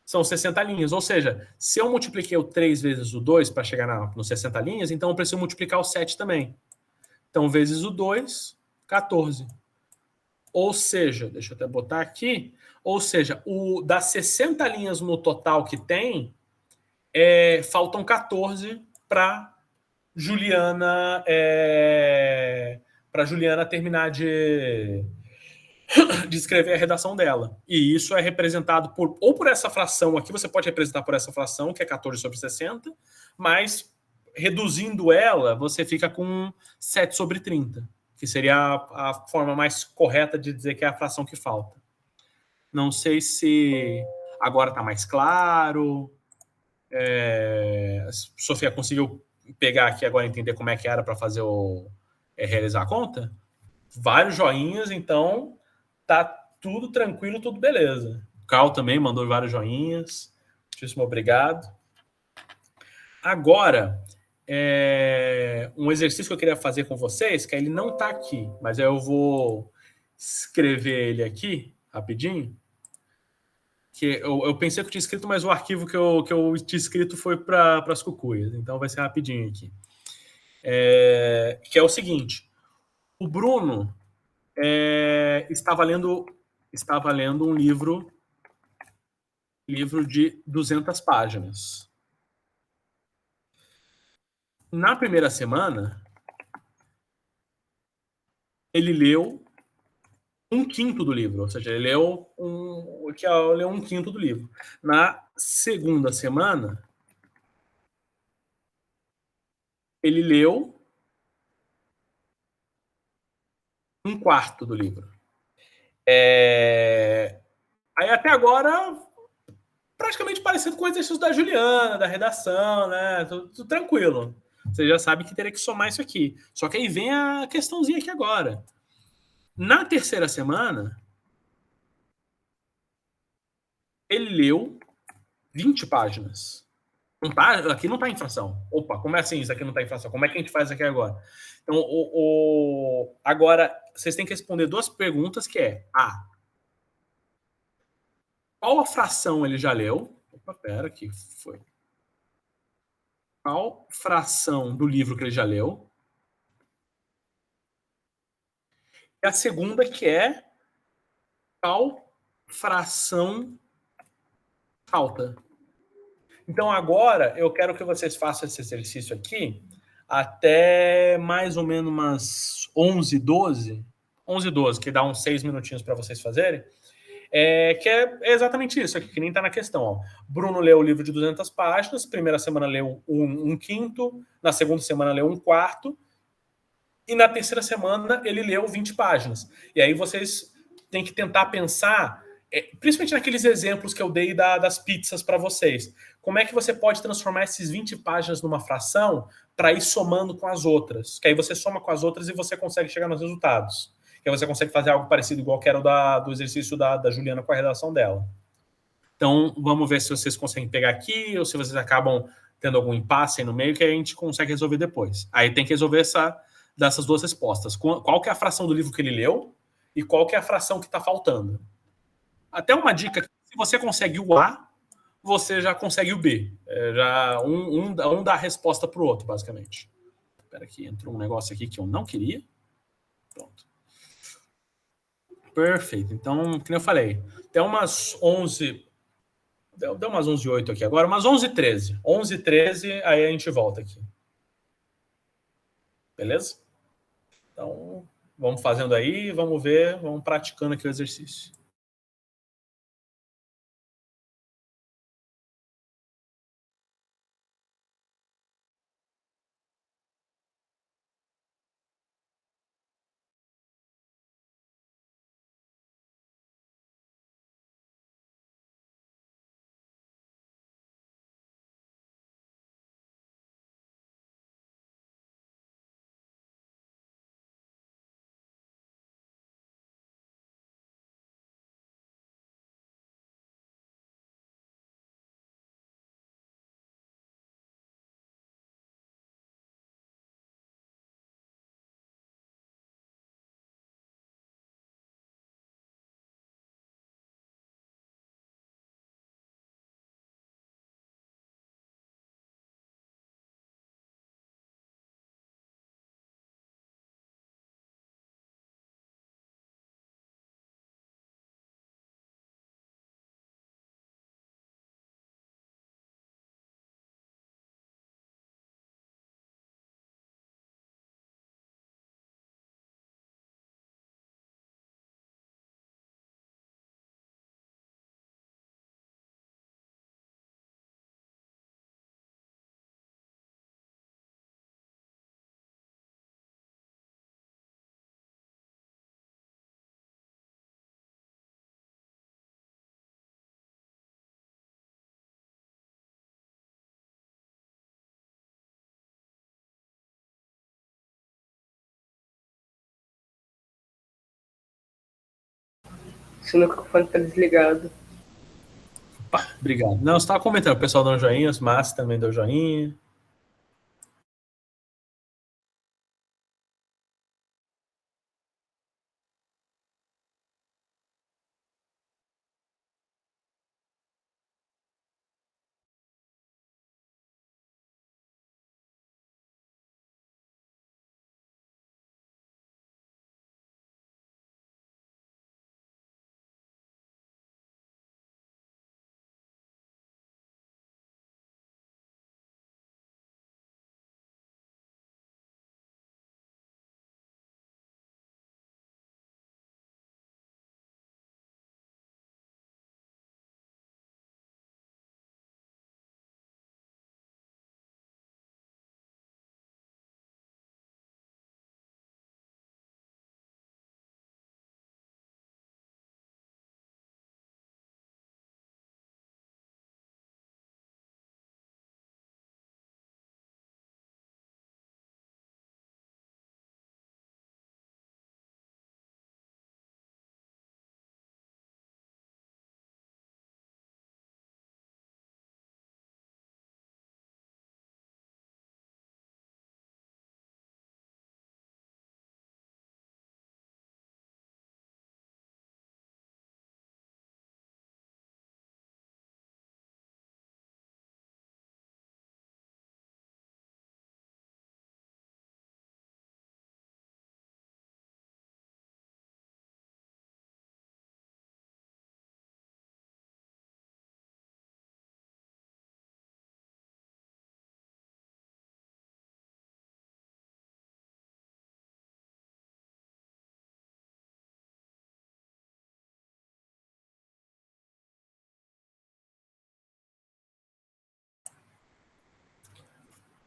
S1: São 60 linhas. Ou seja, se eu multipliquei o 3 vezes o 2 para chegar nos 60 linhas, então eu preciso multiplicar o 7 também. Então, vezes o 2, 14. Ou seja, deixa eu até botar aqui, ou seja, das 60 linhas no total que tem, faltam 14 para Juliana terminar de escrever a redação dela. E isso é representado por essa fração aqui, você pode representar por essa fração, que é 14 sobre 60, mas reduzindo ela, você fica com 7 sobre 30. Que seria a forma mais correta de dizer que é a fração que falta. Não sei se agora está mais claro. Sofia conseguiu pegar aqui agora, entender como é que era para fazer realizar a conta? Vários joinhas, então tá tudo tranquilo, tudo beleza. O Carl também mandou vários joinhas. Muitíssimo obrigado. Agora, um exercício que eu queria fazer com vocês, que ele não está aqui, mas eu vou escrever ele aqui, rapidinho. Que eu pensei que eu tinha escrito, mas o arquivo que eu tinha escrito foi para as cucuias, então vai ser rapidinho aqui. Que é o seguinte, o Bruno estava lendo um livro de 200 páginas. Na primeira semana, ele leu 1/5 do livro, ou seja, ele leu 1/5 do livro. Na segunda semana, ele leu 1/4 do livro. Aí até agora, praticamente parecido com o exercício da Juliana, da redação, né? Tudo tranquilo. Você já sabe que teria que somar isso aqui. Só que aí vem a questãozinha aqui agora. Na terceira semana, ele leu 20 páginas. Aqui não está em fração. Opa, como é assim isso aqui não está em fração? Como é que a gente faz aqui agora? Então, agora, vocês têm que responder 2 perguntas, que é qual a fração ele já leu? Opa, pera, aqui foi. Qual fração do livro que ele já leu? E a segunda, que é qual fração falta? Então agora eu quero que vocês façam esse exercício aqui até mais ou menos umas 11, 12. 11, 12, que dá uns 6 minutinhos para vocês fazerem. Que é exatamente isso aqui, que nem está na questão. Ó. Bruno leu o livro de 200 páginas, primeira semana leu um quinto, na segunda semana leu um quarto, e na terceira semana ele leu 20 páginas. E aí vocês têm que tentar pensar, principalmente naqueles exemplos que eu dei das pizzas para vocês, como é que você pode transformar esses 20 páginas numa fração para ir somando com as outras. Que aí você soma com as outras e você consegue chegar nos resultados. Que aí você consegue fazer algo parecido, igual que era do exercício da Juliana com a redação dela. Então, vamos ver se vocês conseguem pegar aqui ou se vocês acabam tendo algum impasse aí no meio que a gente consegue resolver depois. Aí tem que resolver dessas duas respostas. Qual que é a fração do livro que ele leu e qual que é a fração que está faltando. Até uma dica, se você consegue o A, você já consegue o B. Já um dá a resposta para o outro, basicamente. Espera aqui, entrou um negócio aqui que eu não queria. Pronto. Perfeito. Então, como eu falei, até umas 11... Deu umas 11h08 aqui agora, umas 11h13. 11h13, aí a gente volta aqui. Beleza? Então, vamos fazendo aí, vamos ver, vamos praticando aqui o exercício.
S2: Se o microfone tá desligado.
S1: Opa, obrigado. Não, você estava comentando, o pessoal deu um joinha, os Márcio também deu joinha.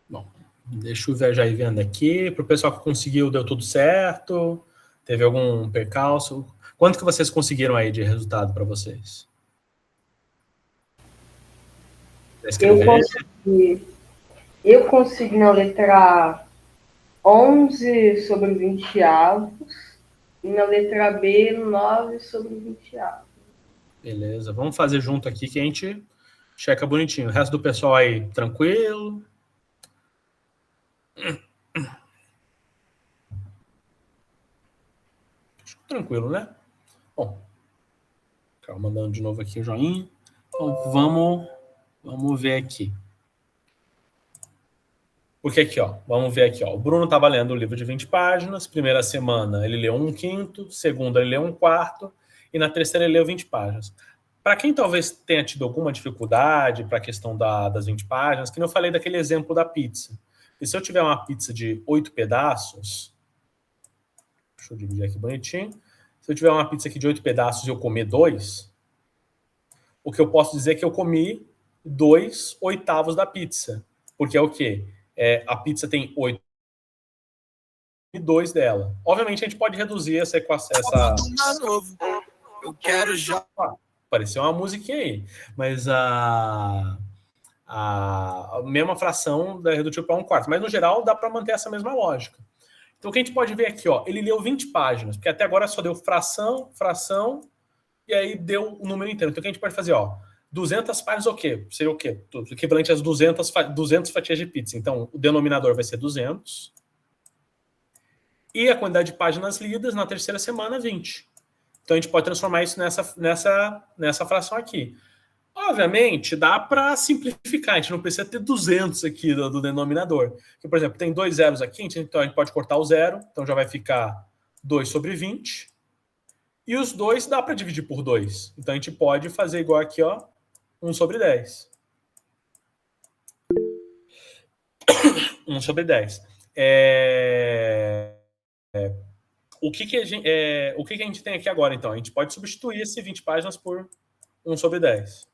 S1: Bom, deixa eu já ir vendo aqui. Para o pessoal que conseguiu, deu tudo certo? Teve algum percalço? Quanto que vocês conseguiram aí de resultado para vocês?
S2: Eu consegui na letra A 11 sobre 20 avos e na letra B 9 sobre 20 avos.
S1: Beleza, vamos fazer junto aqui que a gente checa bonitinho. O resto do pessoal aí, tranquilo? Tranquilo, né? Bom, calma, mandando de novo aqui o joinha. Então, vamos ver aqui. Porque aqui, ó, vamos ver aqui, ó. O Bruno estava lendo o livro de 20 páginas. Primeira semana ele leu 1/5, segunda ele leu 1/4 e na terceira ele leu 20 páginas. Para quem talvez tenha tido alguma dificuldade para a questão das 20 páginas, que não falei daquele exemplo da pizza. E se eu tiver uma pizza de 8 pedaços, deixa eu dividir aqui bonitinho. Se eu tiver uma pizza aqui de 8 pedaços e eu comer 2, o que eu posso dizer é que eu comi 2/8 da pizza. Porque é o quê? A pizza tem 8 e 2 dela. Obviamente a gente pode reduzir essa equação. Eu quero já. Apareceu uma musiquinha aí. Mas a mesma fração é redutível para 1/4. Mas no geral dá para manter essa mesma lógica. Então o que a gente pode ver aqui, ó, ele leu 20 páginas, porque até agora só deu fração, e aí deu o número inteiro. Então o que a gente pode fazer, ó, 200 páginas o quê? Seria o quê? O equivalente às 200 fatias de pizza. Então o denominador vai ser 200. E a quantidade de páginas lidas na terceira semana, 20. Então a gente pode transformar isso nessa fração aqui. Obviamente, dá para simplificar, a gente não precisa ter 200 aqui do denominador. Porque, por exemplo, tem 2 zeros aqui, então a gente pode cortar o zero, então já vai ficar 2 sobre 20. E os 2 dá para dividir por 2. Então a gente pode fazer igual aqui, ó, 1 sobre 10. 1 sobre 10. O que a gente tem aqui agora, então? A gente pode substituir esse 20 páginas por 1 sobre 10.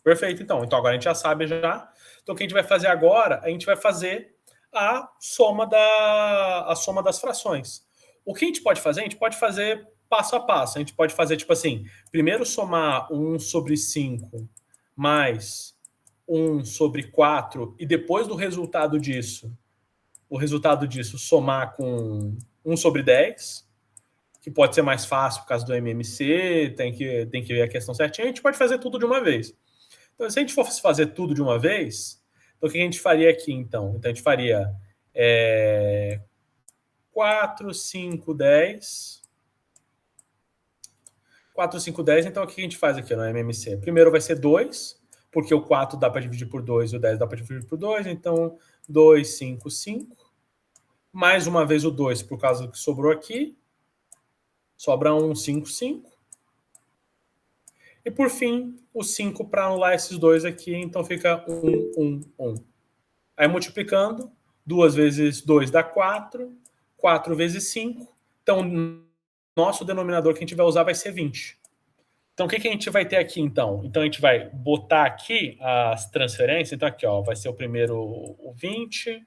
S1: Perfeito, então. Então agora a gente já sabe já. Então o que a gente vai fazer agora? A gente vai fazer a soma das frações. O que a gente pode fazer? A gente pode fazer passo a passo. A gente pode fazer, tipo assim, primeiro somar 1 sobre 5 mais 1 sobre 4 e depois do resultado disso, somar com 1 sobre 10, que pode ser mais fácil por causa do MMC, tem que ver a questão certinha. A gente pode fazer tudo de uma vez. Então, se a gente fosse fazer tudo de uma vez, então o que a gente faria aqui, então? Então, a gente faria 4, 5, 10. 4, 5, 10. Então, o que a gente faz aqui no MMC? Primeiro vai ser 2, porque o 4 dá para dividir por 2 e o 10 dá para dividir por 2. Então, 2, 5, 5. Mais uma vez o 2, por causa do que sobrou aqui. Sobra 1, 5, 5. E por fim, o 5 para anular esses dois aqui, então fica 1, 1, 1. Aí multiplicando, 2 vezes 2 dá 4, 4 vezes 5. Então, nosso denominador que a gente vai usar vai ser 20. Então, o que a gente vai ter aqui, então? Então, a gente vai botar aqui as transferências. Então, aqui, ó, vai ser o primeiro o 20,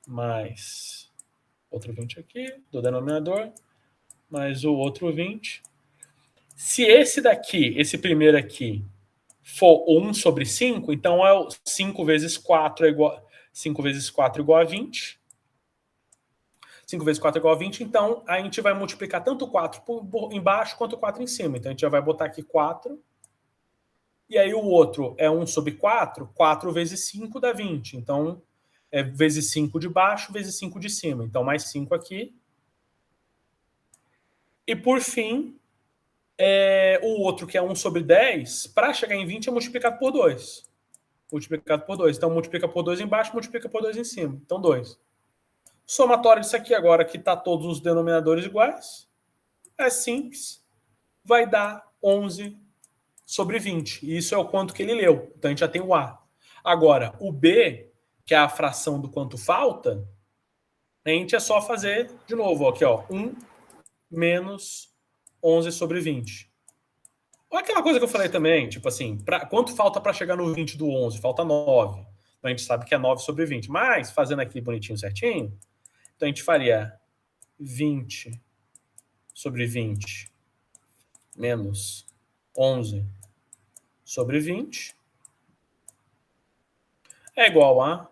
S1: mais outro 20 aqui, do denominador, mais o outro 20. Se esse daqui, esse primeiro aqui, for 1 sobre 5, então é 5 vezes 4 é igual, 5 vezes 4 igual a 20. 5 vezes 4 é igual a 20, então a gente vai multiplicar tanto o 4 por embaixo quanto o 4 em cima. Então a gente já vai botar aqui 4. E aí o outro é 1 sobre 4, 4 vezes 5 dá 20. Então é vezes 5 de baixo, vezes 5 de cima. Então mais 5 aqui. E por fim, o outro, que é 1 sobre 10, para chegar em 20 é multiplicado por 2. Multiplicado por 2. Então, multiplica por 2 embaixo, multiplica por 2 em cima. Então, 2. Somatório disso aqui agora, que está todos os denominadores iguais, é simples. Vai dar 11 sobre 20. E isso é o quanto que ele leu. Então, a gente já tem o A. Agora, o B, que é a fração do quanto falta, a gente é só fazer, de novo, ó, aqui, ó, 1 menos 11 sobre 20. Olha aquela coisa que eu falei também, tipo assim, quanto falta para chegar no 20 do 11? Falta 9. Então a gente sabe que é 9 sobre 20. Mas, fazendo aqui bonitinho, certinho, então a gente faria 20 sobre 20 menos 11 sobre 20 é igual a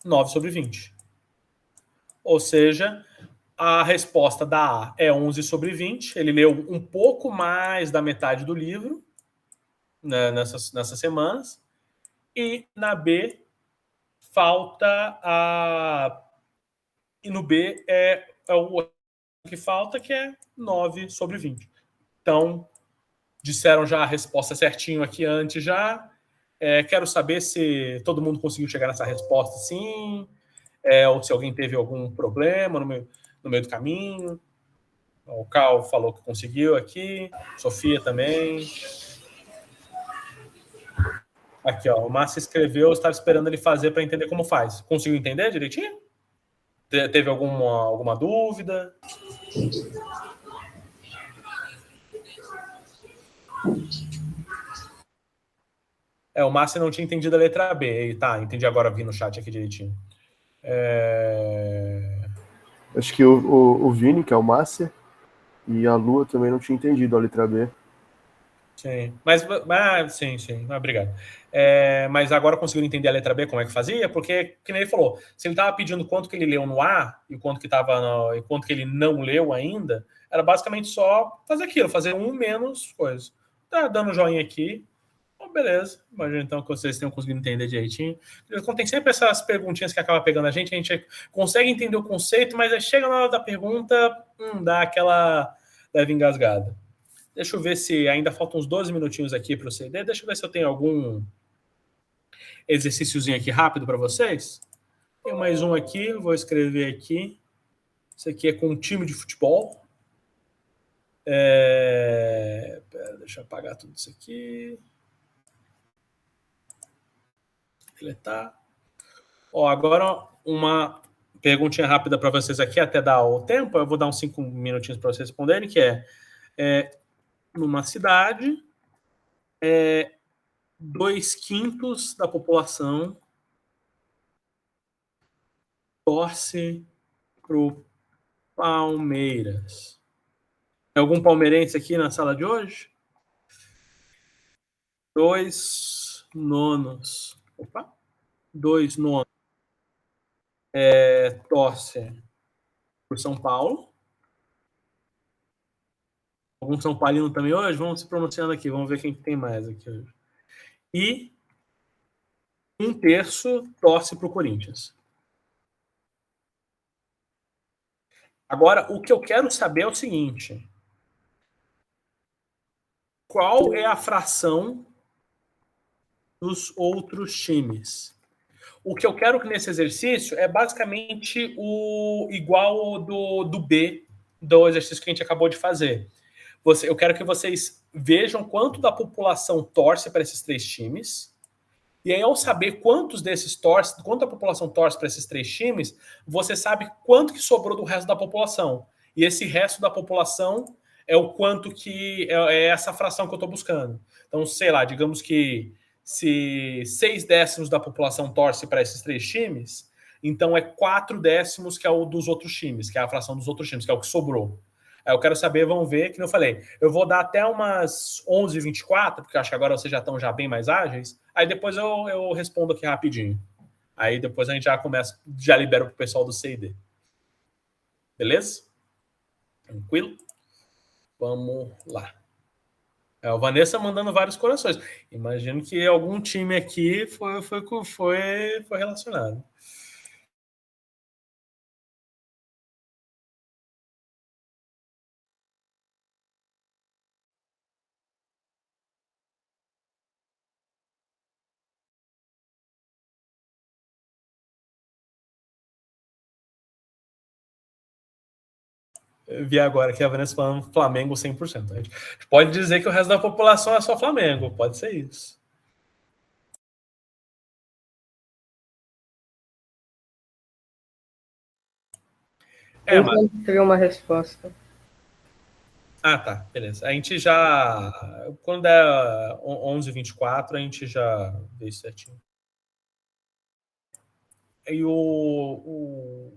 S1: 9 sobre 20. Ou seja, a resposta da A é 11 sobre 20. Ele leu um pouco mais da metade do livro, né, nessas semanas. E na B, falta a... E no B é o que falta, que é 9 sobre 20. Então, disseram já a resposta certinho aqui antes já. Quero saber se todo mundo conseguiu chegar nessa resposta, sim, ou se alguém teve algum problema no meio do caminho. O Cal falou que conseguiu aqui, Sofia também. Aqui, ó, o Márcio escreveu, eu estava esperando ele fazer para entender como faz. Conseguiu entender direitinho? Teve alguma dúvida? O Márcio não tinha entendido a letra B. Tá, entendi agora, vi no chat aqui direitinho.
S3: Acho que o Vini, que é o Márcio, e a Lua também não tinha entendido a letra B.
S1: Sim, mas sim, obrigado. Mas agora conseguiram entender a letra B, como é que fazia? Porque, que nem ele falou, se ele estava pedindo quanto que ele leu no A e quanto que ele não leu ainda, era basicamente só fazer aquilo, fazer um menos coisa. Tá dando joinha aqui. Beleza, imagino então que vocês tenham conseguido entender direitinho. Quando tem sempre essas perguntinhas que acabam pegando a gente consegue entender o conceito, mas aí chega na hora da pergunta, dá aquela leve engasgada. Deixa eu ver se ainda faltam uns 12 minutinhos aqui para o CD. Deixa eu ver se eu tenho algum exercíciozinho aqui rápido para vocês. Tem mais um aqui, vou escrever aqui. Isso aqui é com um time de futebol. Deixa eu apagar tudo isso aqui. Deletar. Agora uma perguntinha rápida para vocês aqui, até dar o tempo. Eu vou dar uns 5 minutinhos para vocês responderem, que numa cidade, 2/5 da população torce pro Palmeiras. Tem algum palmeirense aqui na sala de hoje? 2/9. Opa! 2/9. Torce por São Paulo. Algum São Paulino também hoje? Vamos se pronunciando aqui, vamos ver quem tem mais aqui hoje. E 1/3 torce para o Corinthians. Agora, o que eu quero saber é o seguinte: qual é a fração dos outros times? O que eu quero que nesse exercício é basicamente o igual do B, do exercício que a gente acabou de fazer. Eu quero que vocês vejam quanto da população torce para esses 3 times. E aí, ao saber quanto a população torce para esses 3 times, você sabe quanto que sobrou do resto da população. E esse resto da população é o quanto que é essa fração que eu estou buscando. Então, sei lá, digamos que se 6/10 da população torce para esses 3 times, então é 4/10 que é o dos outros times, que é a fração dos outros times, que é o que sobrou. Aí eu quero saber, vamos ver, que eu falei, eu vou dar até umas 11h24, porque eu acho que agora vocês já estão bem mais ágeis, aí depois eu respondo aqui rapidinho. Aí depois a gente já libera pro pessoal do C&D. Beleza? Tranquilo? Vamos lá. A Vanessa mandando vários corações. Imagino que algum time aqui foi relacionado. Eu vi agora que a Vanessa falando Flamengo 100%. A gente pode dizer que o resto da população é só Flamengo. Pode ser isso.
S2: Eu encontrei uma resposta.
S1: Tá. Beleza. A gente já... Quando der 11h24, a gente já vê isso certinho. o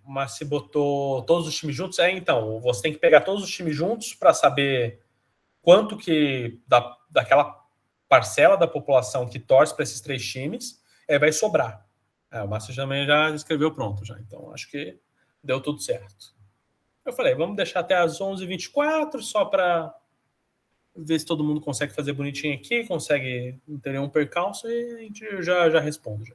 S1: Massi botou todos os times juntos. Então, você tem que pegar todos os times juntos para saber quanto que daquela parcela da população que torce para esses 3 times vai sobrar. O Massi também já escreveu pronto já. Então, acho que deu tudo certo. Eu falei, vamos deixar até as 11h24 só para ver se todo mundo consegue fazer bonitinho aqui, consegue não ter nenhum percalço e a gente já responde.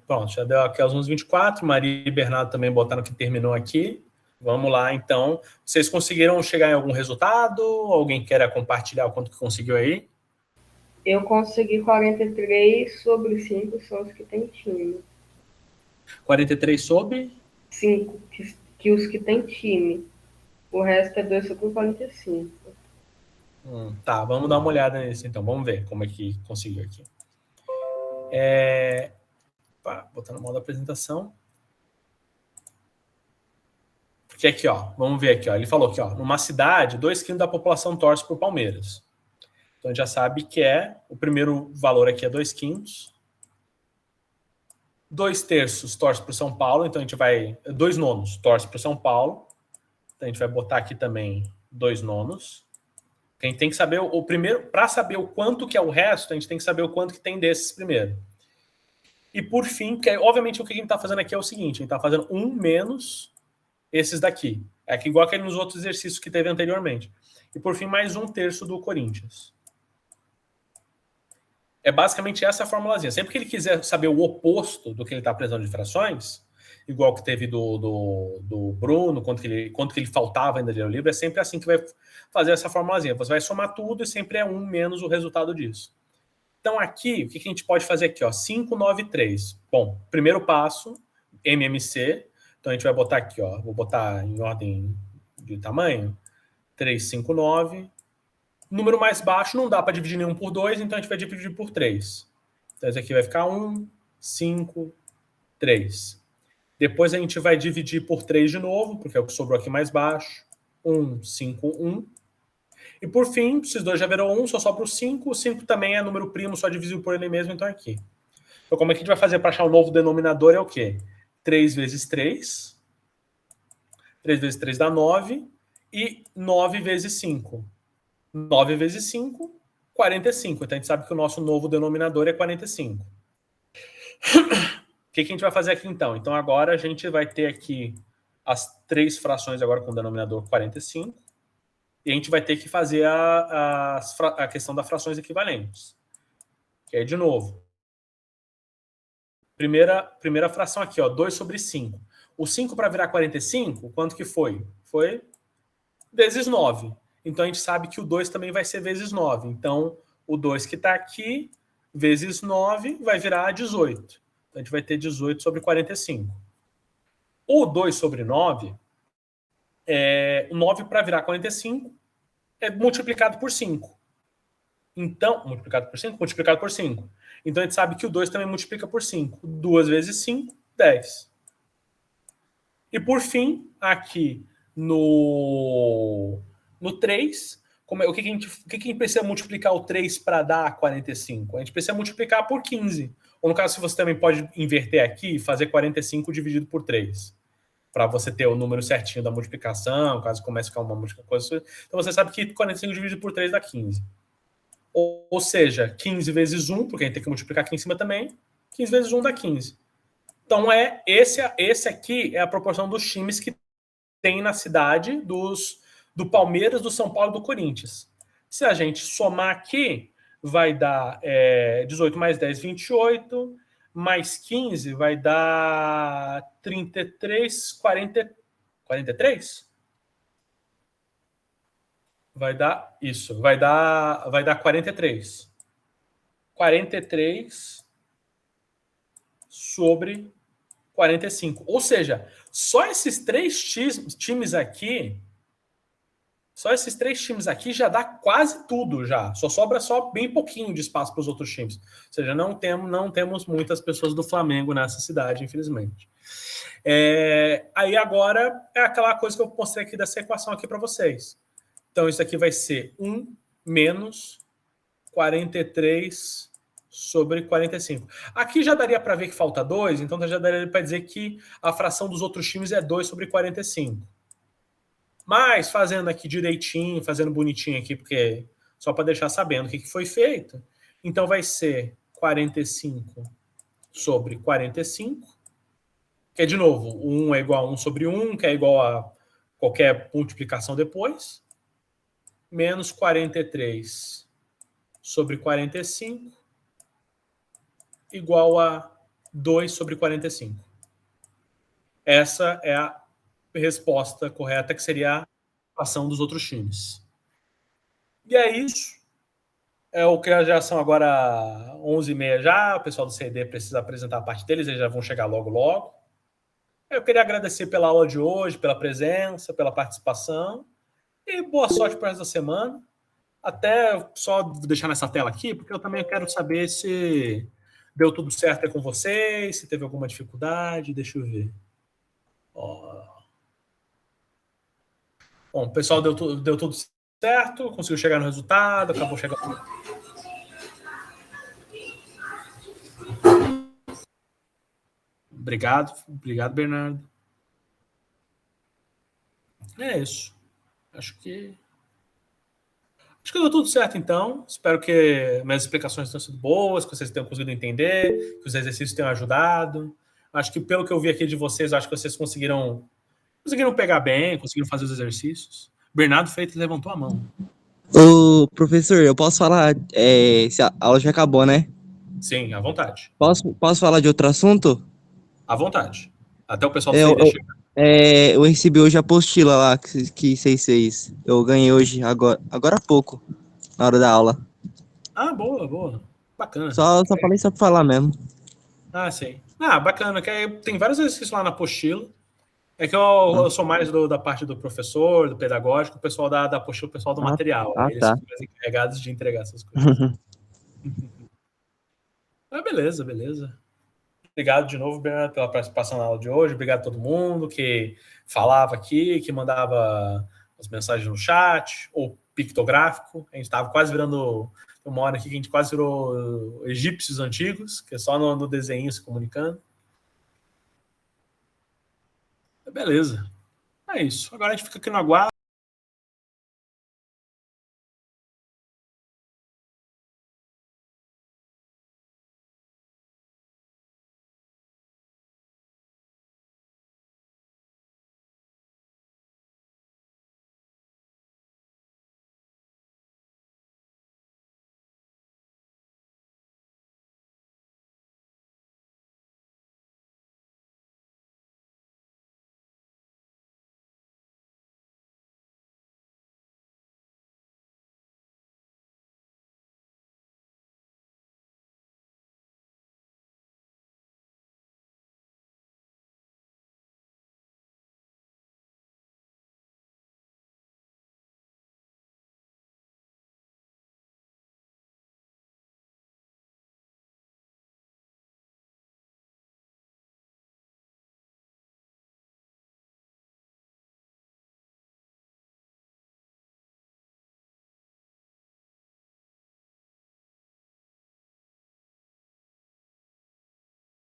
S1: Pronto, já deu aqui aos 11h24. Maria e Bernardo também botaram que terminou aqui. Vamos lá, então. Vocês conseguiram chegar em algum resultado? Alguém quer compartilhar o quanto que conseguiu aí?
S2: Eu consegui 43 sobre 5 são os que tem time.
S1: 43 sobre?
S2: 5, que os que tem time. O resto é 2 sobre 45.
S1: Tá, vamos dar uma olhada nisso então. Vamos ver como é que conseguiu aqui. Botar no modo apresentação. Porque aqui, ó, vamos ver aqui, ó. Ele falou que, ó, numa cidade, 2/5 da população torce por Palmeiras. Então a gente já sabe que o primeiro valor aqui é 2/5. 2/3 torce para o São Paulo, então a gente vai. 2/9 torce para o São Paulo. Então a gente vai botar aqui também 2/9. A gente tem que saber o primeiro, para saber o quanto que é o resto, a gente tem que saber o quanto que tem desses primeiro. E por fim, porque obviamente o que a gente está fazendo aqui é o seguinte: a gente está fazendo 1 menos esses daqui. É aqui igual aquele nos outros exercícios que teve anteriormente. E por fim, mais 1/3 do Corinthians. É basicamente essa formulazinha. Sempre que ele quiser saber o oposto do que ele está apresentando de frações, igual que teve do Bruno, quanto que ele faltava ainda de ler o livro, é sempre assim que vai fazer essa formulazinha. Você vai somar tudo e sempre é 1 menos o resultado disso. Então aqui, o que a gente pode fazer aqui? Ó, 5, 9, 3. Bom, primeiro passo, MMC. Então a gente vai botar aqui, ó, vou botar em ordem de tamanho, 3, 5, 9. Número mais baixo não dá para dividir nenhum por 2, então a gente vai dividir por 3. Então esse aqui vai ficar 1, 5, 3. Depois a gente vai dividir por 3 de novo, porque é o que sobrou aqui mais baixo. 1, 5, 1. E por fim, esses dois já viram 1, só sobra o 5. O 5 também é número primo, só divisível por ele mesmo, então é aqui. Então como é que a gente vai fazer para achar o novo denominador? É o quê? 3 vezes 3. 3 vezes 3 dá 9. E 9 vezes 5. 9 vezes 5, 45. Então a gente sabe que o nosso novo denominador é 45. O que a gente vai fazer aqui então? Então agora a gente vai ter aqui as 3 frações agora com o denominador 45. E a gente vai ter que fazer a questão das frações equivalentes. Que é de novo. Primeira fração aqui, ó, 2 sobre 5. O 5 para virar 45, quanto que foi? Foi vezes 9. Então a gente sabe que o 2 também vai ser vezes 9. Então o 2 que está aqui, vezes 9, vai virar 18. Então a gente vai ter 18 sobre 45. O 2 sobre 9, o 9 para virar 45 é multiplicado por 5. Então, multiplicado por 5? Multiplicado por 5. Então a gente sabe que o 2 também multiplica por 5. 2 vezes 5, 10. E por fim, aqui no 3, o que a gente precisa multiplicar o 3 para dar 45? A gente precisa multiplicar por 15. Ou no caso, se você também pode inverter aqui e fazer 45 dividido por 3. Para você ter o número certinho da multiplicação, caso comece a ficar uma multiplicação. Então você sabe que 45 dividido por 3 dá 15. Ou seja, 15 vezes 1, porque a gente tem que multiplicar aqui em cima também, 15 vezes 1 dá 15. Então, esse aqui é a proporção dos times que tem na cidade do Palmeiras, do São Paulo e do Corinthians. Se a gente somar aqui, vai dar 18 mais 10, 28, mais 15 vai dar 33, 43? Vai dar isso, vai dar 43. 43 sobre 45. Ou seja, só esses três times aqui já dá quase tudo já. Só sobra bem pouquinho de espaço para os outros times. Ou seja, não temos muitas pessoas do Flamengo nessa cidade, infelizmente. Aí agora é aquela coisa que eu mostrei aqui dessa equação aqui para vocês. Então isso aqui vai ser 1 menos 43 sobre 45. Aqui já daria para ver que falta 2, então já daria para dizer que a fração dos outros times é 2 sobre 45. Mas, fazendo aqui direitinho, fazendo bonitinho aqui, porque só para deixar sabendo o que foi feito, então vai ser 45 sobre 45, que é, de novo, 1 é igual a 1 sobre 1, que é igual a qualquer multiplicação depois, menos 43 sobre 45, igual a 2 sobre 45. Essa é a resposta correta, que seria a ação dos outros times. E é isso. É o que já são agora 11h30 já. O pessoal do CD precisa apresentar a parte deles, eles já vão chegar logo. Eu queria agradecer pela aula de hoje, pela presença, pela participação. E boa sorte para essa semana. Até só deixar nessa tela aqui, porque eu também quero saber se deu tudo certo aí com vocês, se teve alguma dificuldade. Deixa eu ver. Bom, o pessoal deu tudo certo, conseguiu chegar no resultado, acabou chegando. Obrigado, Bernardo. É isso. Acho que deu tudo certo, então. Espero que minhas explicações tenham sido boas, que vocês tenham conseguido entender, que os exercícios tenham ajudado. Acho que, pelo que eu vi aqui de vocês, acho que vocês conseguiram pegar bem, conseguiram fazer os exercícios. Bernardo Freitas levantou a mão.
S4: Ô, professor, eu posso falar se a aula já acabou, né?
S1: Sim, à vontade.
S4: Posso falar de outro assunto?
S1: À vontade. Até o pessoal do CD chegar.
S4: Eu recebi hoje a apostila lá que vocês fez. Eu ganhei hoje, agora há pouco, na hora da aula.
S1: Ah, boa. Bacana.
S4: Só falei só pra falar mesmo.
S1: Ah, sim. Ah, bacana. Que tem vários exercícios lá na apostila. É que eu sou mais da parte do professor, do pedagógico, o pessoal da apostila, o pessoal do material. Eles
S4: tá.
S1: são mais encarregados de entregar essas coisas. Beleza. Obrigado de novo, Bernardo, pela participação na aula de hoje. Obrigado a todo mundo que falava aqui, que mandava as mensagens no chat, ou pictográfico. A gente estava quase virando uma hora aqui que a gente quase virou egípcios antigos, que é só no desenho se comunicando. Beleza. É isso. Agora a gente fica aqui no aguardo.